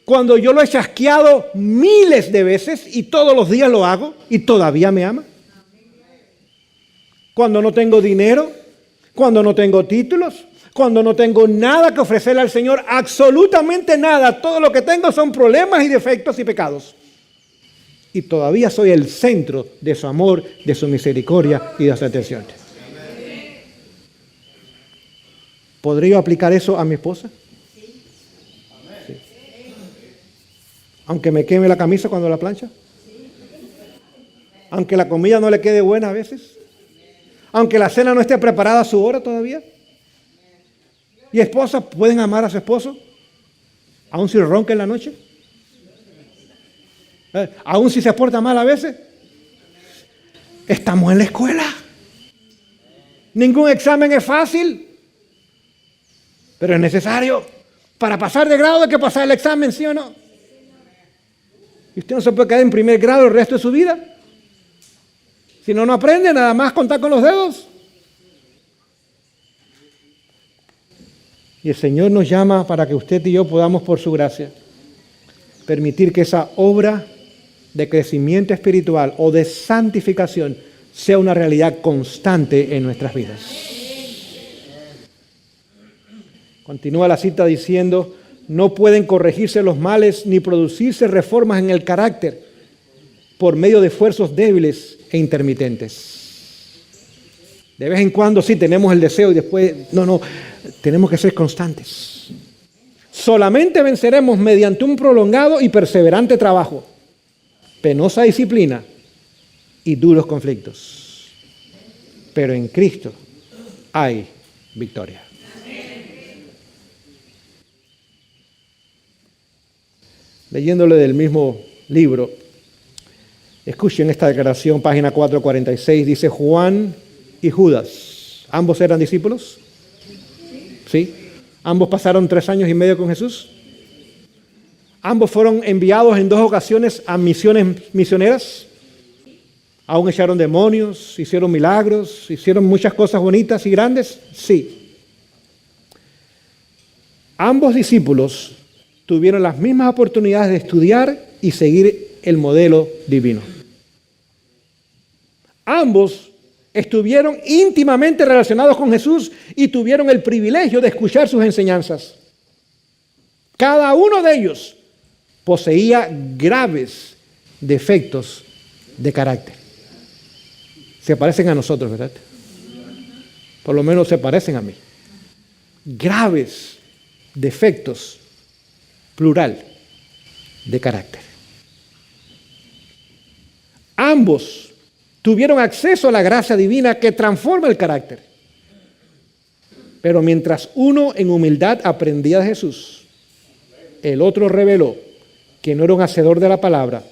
Cuando yo lo he chasqueado miles de veces y todos los días lo hago y todavía me ama. Cuando no tengo dinero, cuando no tengo títulos, cuando no tengo nada que ofrecerle al Señor, absolutamente nada. Todo lo que tengo son problemas y defectos y pecados. y todavía soy el centro de su amor, de su misericordia y de su atención. ¿Podría aplicar eso a mi esposa? Sí. Aunque me queme la camisa cuando la plancha. Aunque la comida no le quede buena a veces. Aunque la cena no esté preparada a su hora todavía. ¿Y esposas pueden amar a su esposo? ¿Aún si ronca en la noche? ¿Aún si se porta mal a veces? Estamos en la escuela. Ningún examen es fácil. Pero es necesario. Para pasar de grado hay que pasar el examen, ¿sí o no? Y usted no se puede quedar en primer grado el resto de su vida. Si no, no aprende, nada más contar con los dedos. Y el Señor nos llama para que usted y yo podamos, por su gracia, permitir que esa obra de crecimiento espiritual o de santificación sea una realidad constante en nuestras vidas. Continúa la cita diciendo, no pueden corregirse los males ni producirse reformas en el carácter por medio de esfuerzos débiles e intermitentes. De vez en cuando sí tenemos el deseo y después, no, tenemos que ser constantes. Solamente venceremos mediante un prolongado y perseverante trabajo, penosa disciplina y duros conflictos. Pero en Cristo hay victoria. Leyéndole del mismo libro, escuchen esta declaración, página 446, dice Juan y Judas, ¿ambos eran discípulos? ¿Sí? ¿Ambos pasaron 3 años y medio con Jesús? ¿Ambos fueron enviados en 2 ocasiones a misiones misioneras? ¿Aún echaron demonios, hicieron milagros, hicieron muchas cosas bonitas y grandes? Sí. Ambos discípulos tuvieron las mismas oportunidades de estudiar y seguir el modelo divino. Ambos estuvieron íntimamente relacionados con Jesús y tuvieron el privilegio de escuchar sus enseñanzas. Cada uno de ellos poseía graves defectos de carácter. Se parecen a nosotros, ¿verdad? Por lo menos se parecen a mí. Graves defectos, plural, de carácter. Ambos tuvieron acceso a la gracia divina que transforma el carácter. Pero mientras uno en humildad aprendía de Jesús, el otro reveló que no era un hacedor de la palabra,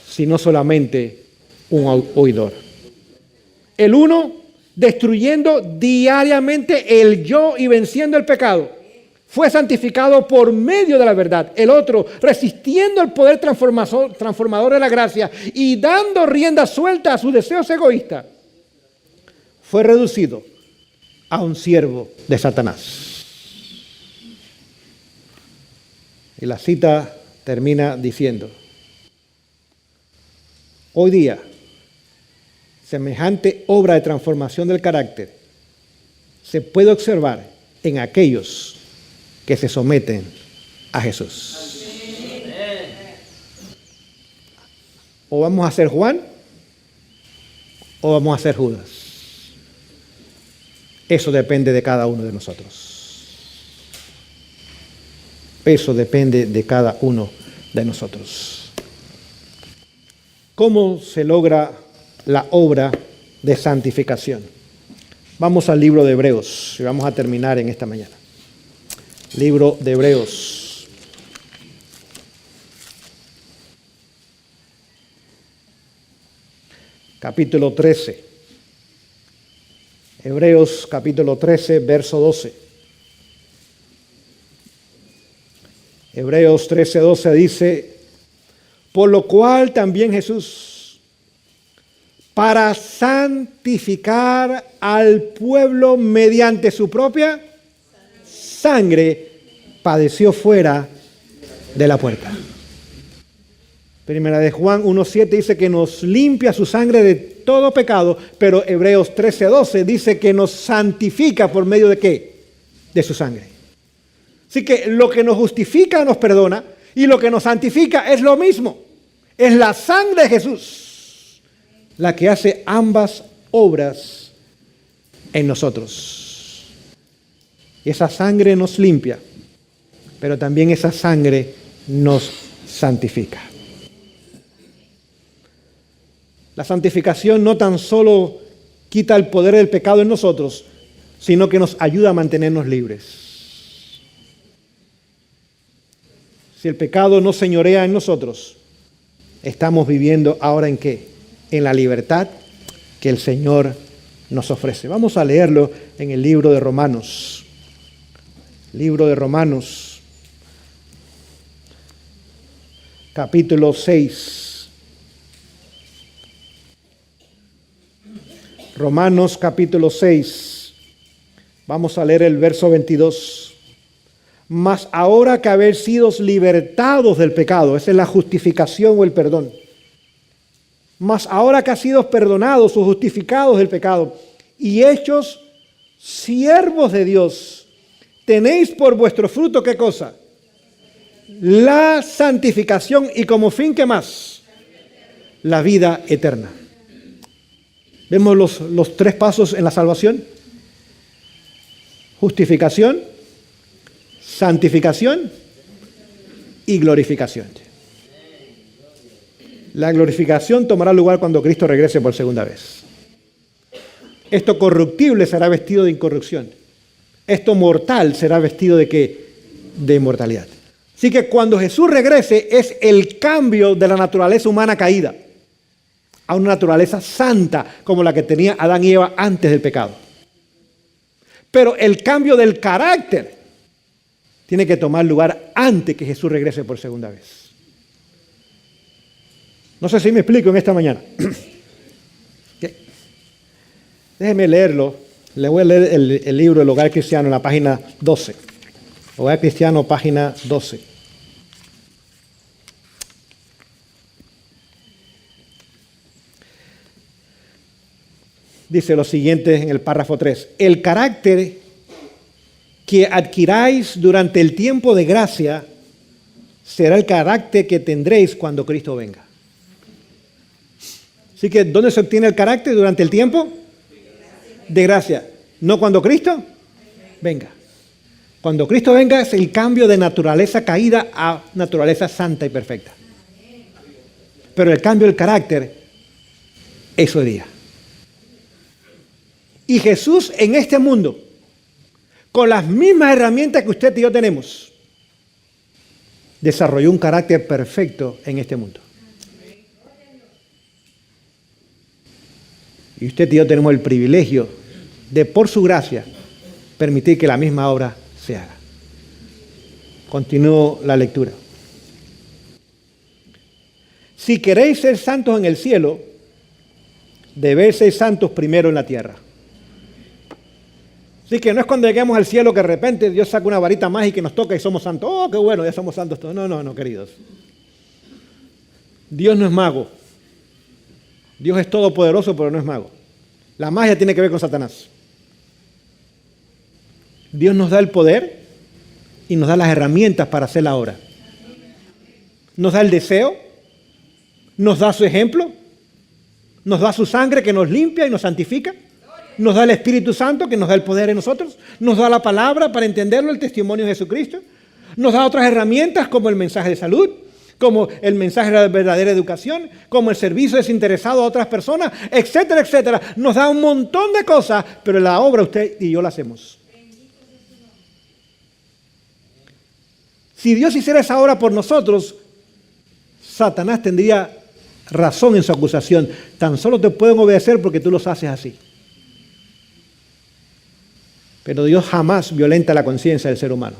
sino solamente un oidor. El uno destruyendo diariamente el yo y venciendo el pecado. Fue santificado por medio de la verdad. El otro, resistiendo el poder transformador de la gracia y dando rienda suelta a sus deseos egoístas, fue reducido a un siervo de Satanás. Y la cita termina diciendo, hoy día, semejante obra de transformación del carácter se puede observar en aquellos que se someten a Jesús. O vamos a ser Juan o vamos a ser Judas. Eso depende de cada uno de nosotros. Eso depende de cada uno de nosotros. ¿Cómo se logra la obra de santificación? Vamos al libro de Hebreos y vamos a terminar en esta mañana. Libro de Hebreos. Capítulo 13. Hebreos capítulo 13, verso 12. Hebreos 13, 12 dice, por lo cual también Jesús, para santificar al pueblo mediante su propia sangre, padeció fuera de la puerta. Primera de Juan 1:7 dice que nos limpia su sangre de todo pecado, pero Hebreos 13:12 dice que nos santifica por medio de ¿qué? De su sangre. Así que lo que nos justifica nos perdona y lo que nos santifica es lo mismo. Es la sangre de Jesús la que hace ambas obras en nosotros. Y esa sangre nos limpia, pero también esa sangre nos santifica. La santificación no tan solo quita el poder del pecado en nosotros, sino que nos ayuda a mantenernos libres. Si el pecado no señorea en nosotros, estamos viviendo ahora ¿en qué? En la libertad que el Señor nos ofrece. Vamos a leerlo en el libro de Romanos. Libro de Romanos, capítulo 6. Romanos capítulo 6, vamos a leer el verso 22. Mas ahora que haber sido libertados del pecado, esa es la justificación o el perdón. Mas ahora que ha sido perdonados o justificados del pecado y hechos siervos de Dios, tenéis por vuestro fruto, ¿qué cosa? La santificación y como fin, ¿qué más? La vida eterna. ¿Vemos los tres pasos en la salvación? Justificación, santificación y glorificación. La glorificación tomará lugar cuando Cristo regrese por segunda vez. Esto corruptible será vestido de incorrupción. Esto mortal será vestido ¿de qué? De inmortalidad. Así que cuando Jesús regrese es el cambio de la naturaleza humana caída a una naturaleza santa como la que tenía Adán y Eva antes del pecado. Pero el cambio del carácter tiene que tomar lugar antes que Jesús regrese por segunda vez. No sé si me explico en esta mañana. Déjeme leerlo. Le voy a leer el libro El Hogar Cristiano en la página 12. Hogar Cristiano, página 12. Dice lo siguiente en el párrafo 3. El carácter que adquiráis durante el tiempo de gracia será el carácter que tendréis cuando Cristo venga. Así que, ¿dónde se obtiene el carácter? Durante el tiempo de gracia. No cuando Cristo venga. Cuando Cristo venga es el cambio de naturaleza caída a naturaleza santa y perfecta. Pero el cambio del carácter es hoy día. Y Jesús en este mundo, con las mismas herramientas que usted y yo tenemos, desarrolló un carácter perfecto en este mundo. Y usted y yo tenemos el privilegio de, por su gracia, permitir que la misma obra se haga. Continúo la lectura. Si queréis ser santos en el cielo, debéis ser santos primero en la tierra. Así que no es cuando lleguemos al cielo que de repente Dios saca una varita mágica y nos toca y somos santos. ¡Oh, qué bueno! Ya somos santos todos. No, queridos. Dios no es mago. Dios es todopoderoso, pero no es mago. La magia tiene que ver con Satanás. Dios nos da el poder y nos da las herramientas para hacer la obra. Nos da el deseo, nos da su ejemplo, nos da su sangre que nos limpia y nos santifica. Nos da el Espíritu Santo que nos da el poder en nosotros. Nos da la palabra para entenderlo, el testimonio de Jesucristo. Nos da otras herramientas como el mensaje de salud, como el mensaje de la verdadera educación, como el servicio desinteresado a otras personas, etcétera, etcétera. Nos da un montón de cosas, pero la obra usted y yo la hacemos. Si Dios hiciera esa obra por nosotros, Satanás tendría razón en su acusación. Tan solo te pueden obedecer porque tú los haces así. Pero Dios jamás violenta la conciencia del ser humano.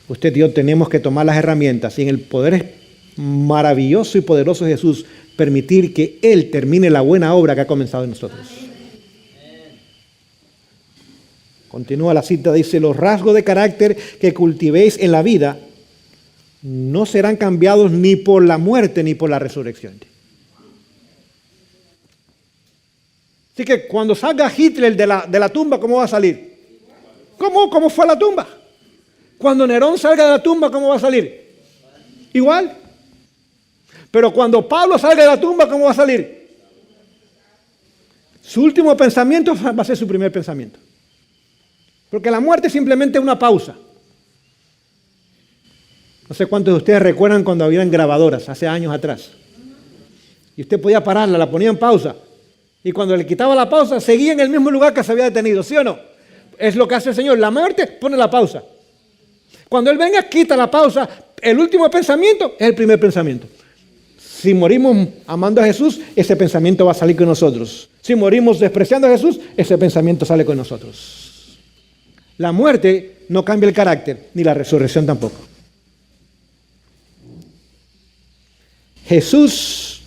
Usted y yo tenemos que tomar las herramientas y en el poder maravilloso y poderoso de Jesús permitir que Él termine la buena obra que ha comenzado en nosotros. Continúa la cita, dice, los rasgos de carácter que cultivéis en la vida no serán cambiados ni por la muerte ni por la resurrección. Así que cuando salga Hitler de la tumba, ¿cómo va a salir? ¿Cómo fue a la tumba? Cuando Nerón salga de la tumba, ¿cómo va a salir? Igual. Pero cuando Pablo salga de la tumba, ¿cómo va a salir? Su último pensamiento va a ser su primer pensamiento. Porque la muerte es simplemente una pausa. No sé cuántos de ustedes recuerdan cuando habían grabadoras hace años atrás. Y usted podía pararla, la ponía en pausa. Y cuando le quitaba la pausa, seguía en el mismo lugar que se había detenido, ¿sí o no? Es lo que hace el Señor. La muerte pone la pausa. Cuando Él venga, quita la pausa. El último pensamiento es el primer pensamiento. Si morimos amando a Jesús, ese pensamiento va a salir con nosotros. Si morimos despreciando a Jesús, ese pensamiento sale con nosotros. La muerte no cambia el carácter, ni la resurrección tampoco. Jesús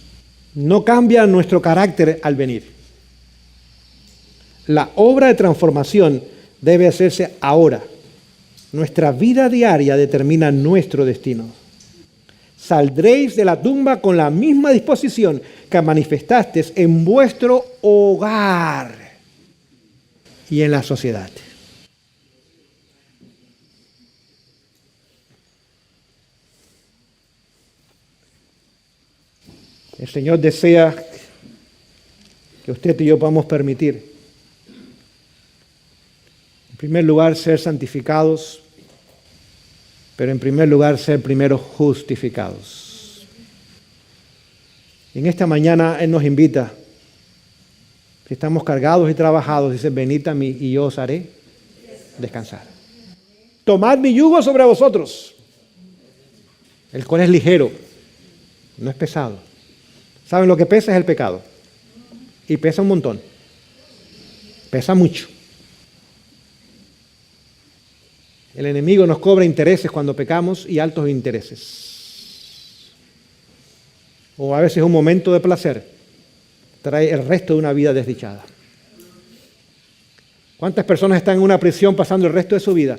no cambia nuestro carácter al venir. La obra de transformación debe hacerse ahora. Nuestra vida diaria determina nuestro destino. Saldréis de la tumba con la misma disposición que manifestasteis en vuestro hogar y en la sociedad. El Señor desea que usted y yo podamos permitir, en primer lugar, ser santificados, pero en primer lugar, ser primero justificados. En esta mañana Él nos invita, si estamos cargados y trabajados, dice, venid a mí y yo os haré descansar. Tomad mi yugo sobre vosotros, el cual es ligero, no es pesado. ¿Saben lo que pesa? Es el pecado. Y pesa un montón. Pesa mucho. El enemigo nos cobra intereses cuando pecamos y altos intereses. O a veces un momento de placer trae el resto de una vida desdichada. ¿Cuántas personas están en una prisión pasando el resto de su vida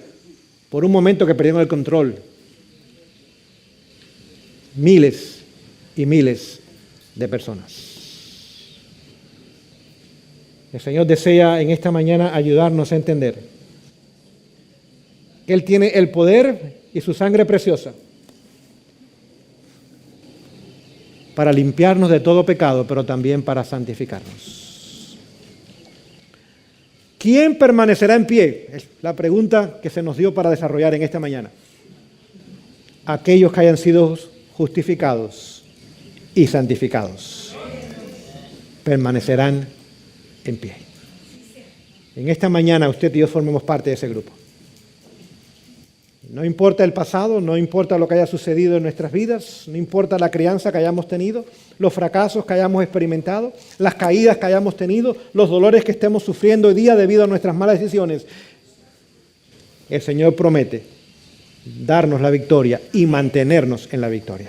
por un momento que perdieron el control? Miles y miles de personas. El Señor desea en esta mañana ayudarnos a entender que Él tiene el poder y su sangre preciosa para limpiarnos de todo pecado, pero también para santificarnos. ¿Quién permanecerá en pie? Es la pregunta que se nos dio para desarrollar en esta mañana. Aquellos que hayan sido justificados y santificados permanecerán en pie. En esta mañana usted y yo formemos parte de ese grupo. No importa el pasado, no importa lo que haya sucedido en nuestras vidas, no importa la crianza que hayamos tenido, los fracasos que hayamos experimentado, las caídas que hayamos tenido, los dolores que estemos sufriendo hoy día debido a nuestras malas decisiones. El Señor promete darnos la victoria y mantenernos en la victoria.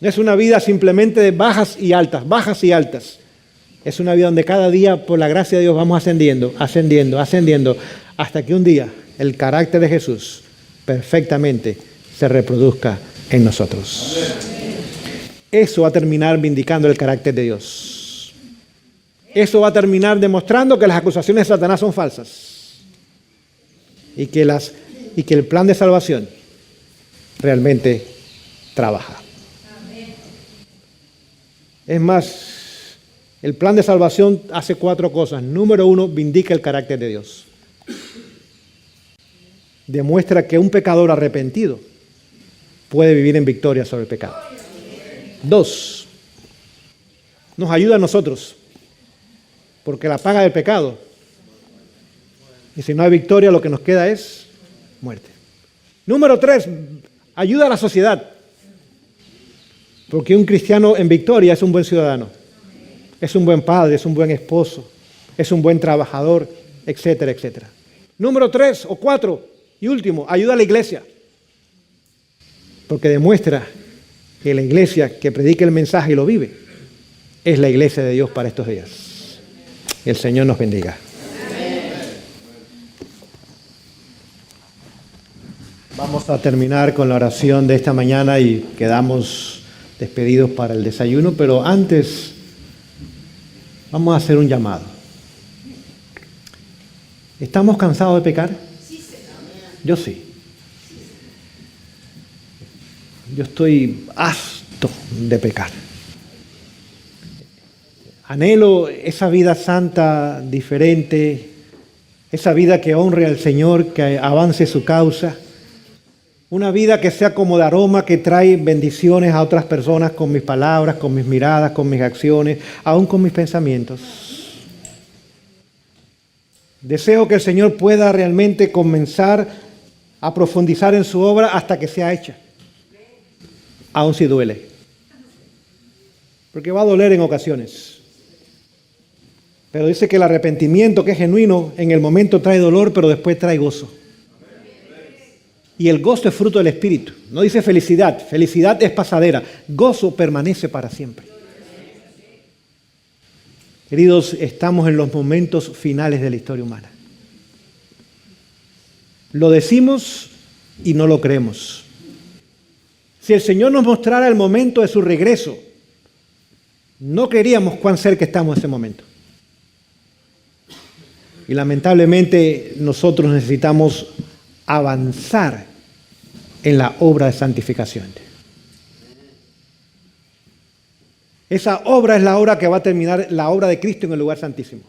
No es una vida simplemente de bajas y altas, bajas y altas. Es una vida donde cada día, por la gracia de Dios, vamos ascendiendo, ascendiendo, ascendiendo, hasta que un día el carácter de Jesús perfectamente se reproduzca en nosotros. Eso va a terminar vindicando el carácter de Dios. Eso va a terminar demostrando que las acusaciones de Satanás son falsas. Y que el plan de salvación realmente trabaja. Es más, el plan de salvación hace 4 cosas. Número 1, vindica el carácter de Dios. Demuestra que un pecador arrepentido puede vivir en victoria sobre el pecado. 2, nos ayuda a nosotros, porque la paga del pecado. Y si no hay victoria, lo que nos queda es muerte. Número 3, ayuda a la sociedad. Porque un cristiano en victoria es un buen ciudadano, es un buen padre, es un buen esposo, es un buen trabajador, etcétera, etcétera. Número 3 o 4 y último, ayuda a la iglesia. Porque demuestra que la iglesia que predica el mensaje y lo vive es la iglesia de Dios para estos días. El Señor nos bendiga. Vamos a terminar con la oración de esta mañana y quedamos despedidos para el desayuno, pero antes vamos a hacer un llamado. ¿Estamos cansados de pecar? Yo sí. yo estoy harto de pecar. Anhelo esa vida santa, diferente, esa vida que honre al Señor, que avance su causa. Una vida que sea como de aroma, que trae bendiciones a otras personas con mis palabras, con mis miradas, con mis acciones, aún con mis pensamientos. Deseo que el Señor pueda realmente comenzar a profundizar en su obra hasta que sea hecha. Aún si duele. Porque va a doler en ocasiones. Pero dice que el arrepentimiento que es genuino en el momento trae dolor, pero después trae gozo. Y el gozo es fruto del Espíritu. No dice felicidad. Felicidad es pasadera. Gozo permanece para siempre. Queridos, estamos en los momentos finales de la historia humana. Lo decimos y no lo creemos. Si el Señor nos mostrara el momento de su regreso, no creeríamos cuán cerca estamos en ese momento. Y lamentablemente nosotros necesitamos avanzar en la obra de santificación. Esa obra es la obra que va a terminar la obra de Cristo en el lugar santísimo.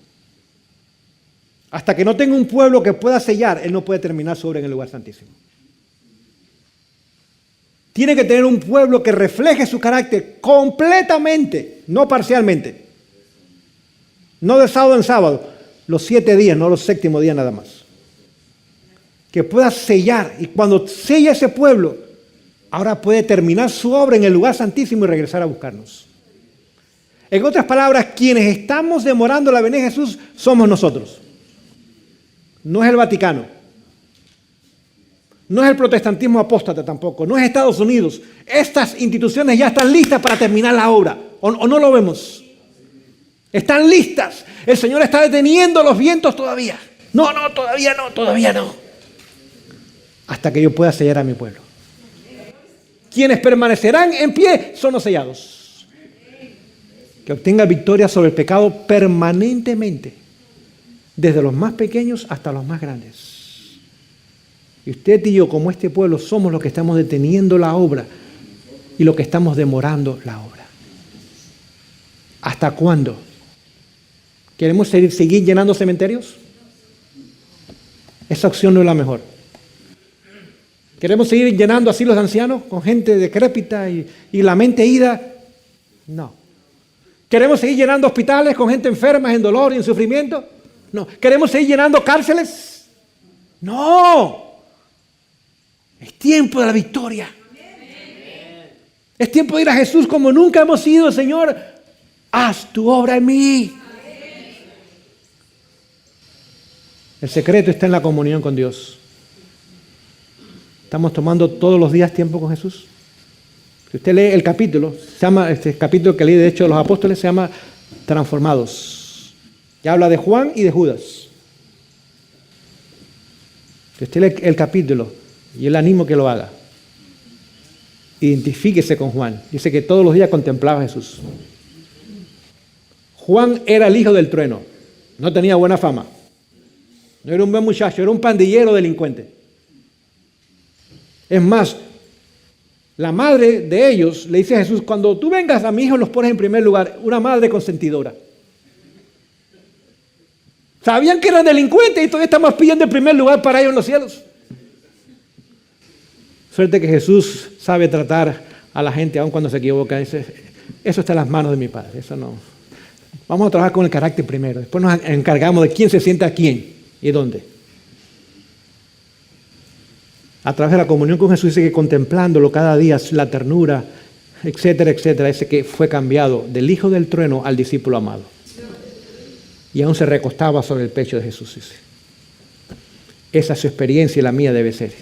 Hasta que no tenga un pueblo que pueda sellar, Él no puede terminar su obra en el lugar santísimo. Tiene que tener un pueblo que refleje su carácter completamente, no parcialmente. No de sábado en sábado, los 7 días, no los 7º día nada más. Que pueda sellar, y cuando sella ese pueblo, ahora puede terminar su obra en el lugar santísimo y regresar a buscarnos. En otras palabras, quienes estamos demorando la venida de Jesús somos nosotros. No es el Vaticano. No es el protestantismo apóstata tampoco. No es Estados Unidos. Estas instituciones ya están listas para terminar la obra. ¿O no lo vemos? Están listas. El Señor está deteniendo los vientos todavía. No, todavía no. Hasta que yo pueda sellar a mi pueblo. Quienes permanecerán en pie son los sellados. Que obtenga victoria sobre el pecado permanentemente. Desde los más pequeños hasta los más grandes. Y usted y yo, como este pueblo, somos los que estamos deteniendo la obra y los que estamos demorando la obra. ¿Hasta cuándo? ¿Queremos seguir llenando cementerios? Esa opción no es la mejor. ¿Queremos seguir llenando asilos de ancianos con gente decrépita y la mente ida? No. ¿Queremos seguir llenando hospitales con gente enferma, en dolor y en sufrimiento? No. ¿Queremos seguir llenando cárceles? No. Es tiempo de la victoria. Es tiempo de ir a Jesús como nunca hemos ido, Señor. Haz tu obra en mí. El secreto está en la comunión con Dios. Estamos tomando todos los días tiempo con Jesús. Si usted lee el capítulo, se llama, este capítulo que leí de hecho de los apóstoles se llama Transformados. Ya habla de Juan y de Judas. Si usted lee el capítulo, y yo le animo que lo haga, identifíquese con Juan. Dice que todos los días contemplaba a Jesús. Juan era el hijo del trueno. No tenía buena fama. No era un buen muchacho, era un pandillero delincuente. Es más, la madre de ellos le dice a Jesús, cuando tú vengas a mi hijo los pones en primer lugar, una madre consentidora. Sabían que eran delincuentes y todavía estamos pidiendo el primer lugar para ellos en los cielos. Suerte que Jesús sabe tratar a la gente aun cuando se equivoca. Dice, eso está en las manos de mi Padre, eso no. Vamos a trabajar con el carácter primero, después nos encargamos de quién se sienta a quién y dónde. A través de la comunión con Jesús dice que contemplándolo cada día, la ternura, etcétera, etcétera, dice que fue cambiado del hijo del trueno al discípulo amado. Y aún se recostaba sobre el pecho de Jesús, dice. Esa es su experiencia y la mía debe ser.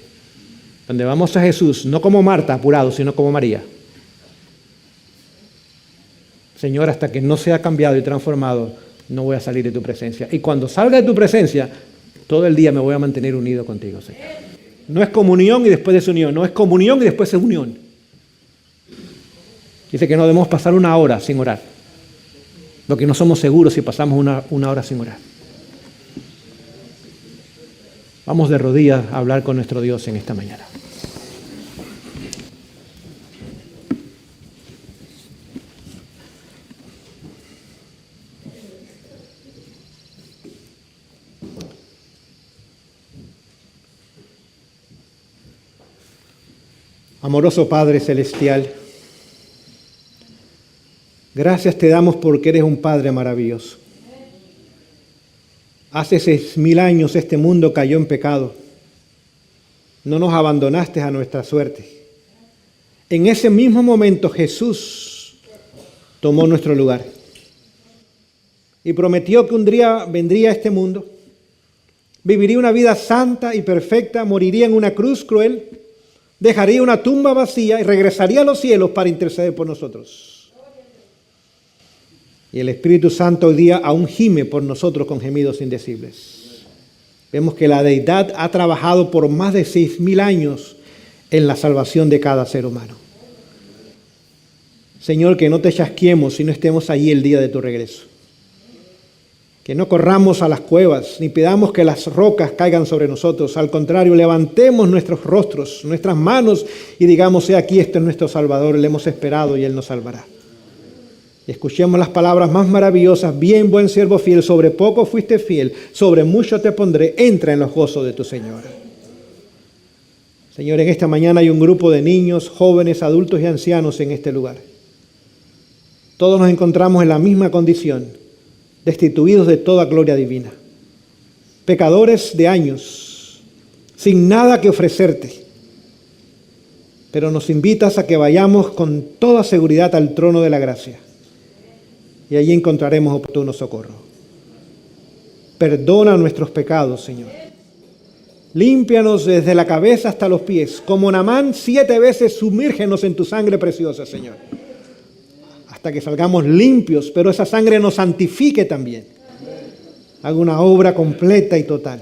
Donde vamos a Jesús, no como Marta apurado, sino como María. Señor, hasta que no sea cambiado y transformado, no voy a salir de tu presencia. Y cuando salga de tu presencia, todo el día me voy a mantener unido contigo, Señor. No es comunión y después desunión, no es comunión y después es unión. Dice que no debemos pasar una hora sin orar, porque no somos seguros si pasamos una hora sin orar. Vamos de rodillas a hablar con nuestro Dios en esta mañana. Amoroso Padre Celestial, gracias te damos porque eres un Padre maravilloso. Hace 6,000 años este mundo cayó en pecado. No nos abandonaste a nuestra suerte. En ese mismo momento Jesús tomó nuestro lugar y prometió que un día vendría a este mundo, viviría una vida santa y perfecta, moriría en una cruz cruel, dejaría una tumba vacía y regresaría a los cielos para interceder por nosotros. Y el Espíritu Santo hoy día aún gime por nosotros con gemidos indecibles. Vemos que la deidad ha trabajado por más de 6,000 años en la salvación de cada ser humano. Señor, que no te chasquemos si no estemos allí el día de tu regreso. Que no corramos a las cuevas, ni pidamos que las rocas caigan sobre nosotros. Al contrario, levantemos nuestros rostros, nuestras manos y digamos, he aquí, este es nuestro Salvador, le hemos esperado y Él nos salvará. Y escuchemos las palabras más maravillosas: bien, buen siervo fiel, sobre poco fuiste fiel, sobre mucho te pondré, entra en los gozos de tu Señor. Señor, en esta mañana hay un grupo de niños, jóvenes, adultos y ancianos en este lugar. Todos nos encontramos en la misma condición, destituidos de toda gloria divina, pecadores de años, sin nada que ofrecerte, pero nos invitas a que vayamos con toda seguridad al trono de la gracia y allí encontraremos oportuno socorro. Perdona nuestros pecados, Señor. Límpianos desde la cabeza hasta los pies, como Naamán 7 veces, sumírgenos en tu sangre preciosa, Señor, hasta que salgamos limpios, pero esa sangre nos santifique también. Haga una obra completa y total.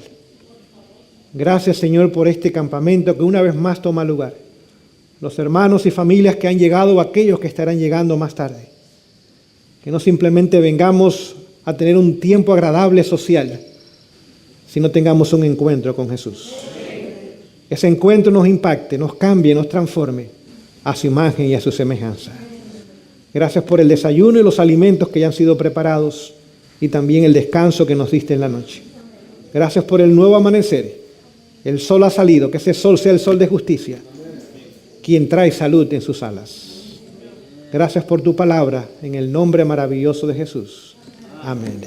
Gracias, Señor, por este campamento que una vez más toma lugar. Los hermanos y familias que han llegado o aquellos que estarán llegando más tarde. Que no simplemente vengamos a tener un tiempo agradable social, sino tengamos un encuentro con Jesús. Ese encuentro nos impacte, nos cambie, nos transforme a su imagen y a su semejanza. Gracias por el desayuno y los alimentos que ya han sido preparados y también el descanso que nos diste en la noche. Gracias por el nuevo amanecer. El sol ha salido, que ese sol sea el sol de justicia, quien trae salud en sus alas. Gracias por tu palabra, en el nombre maravilloso de Jesús. Amén.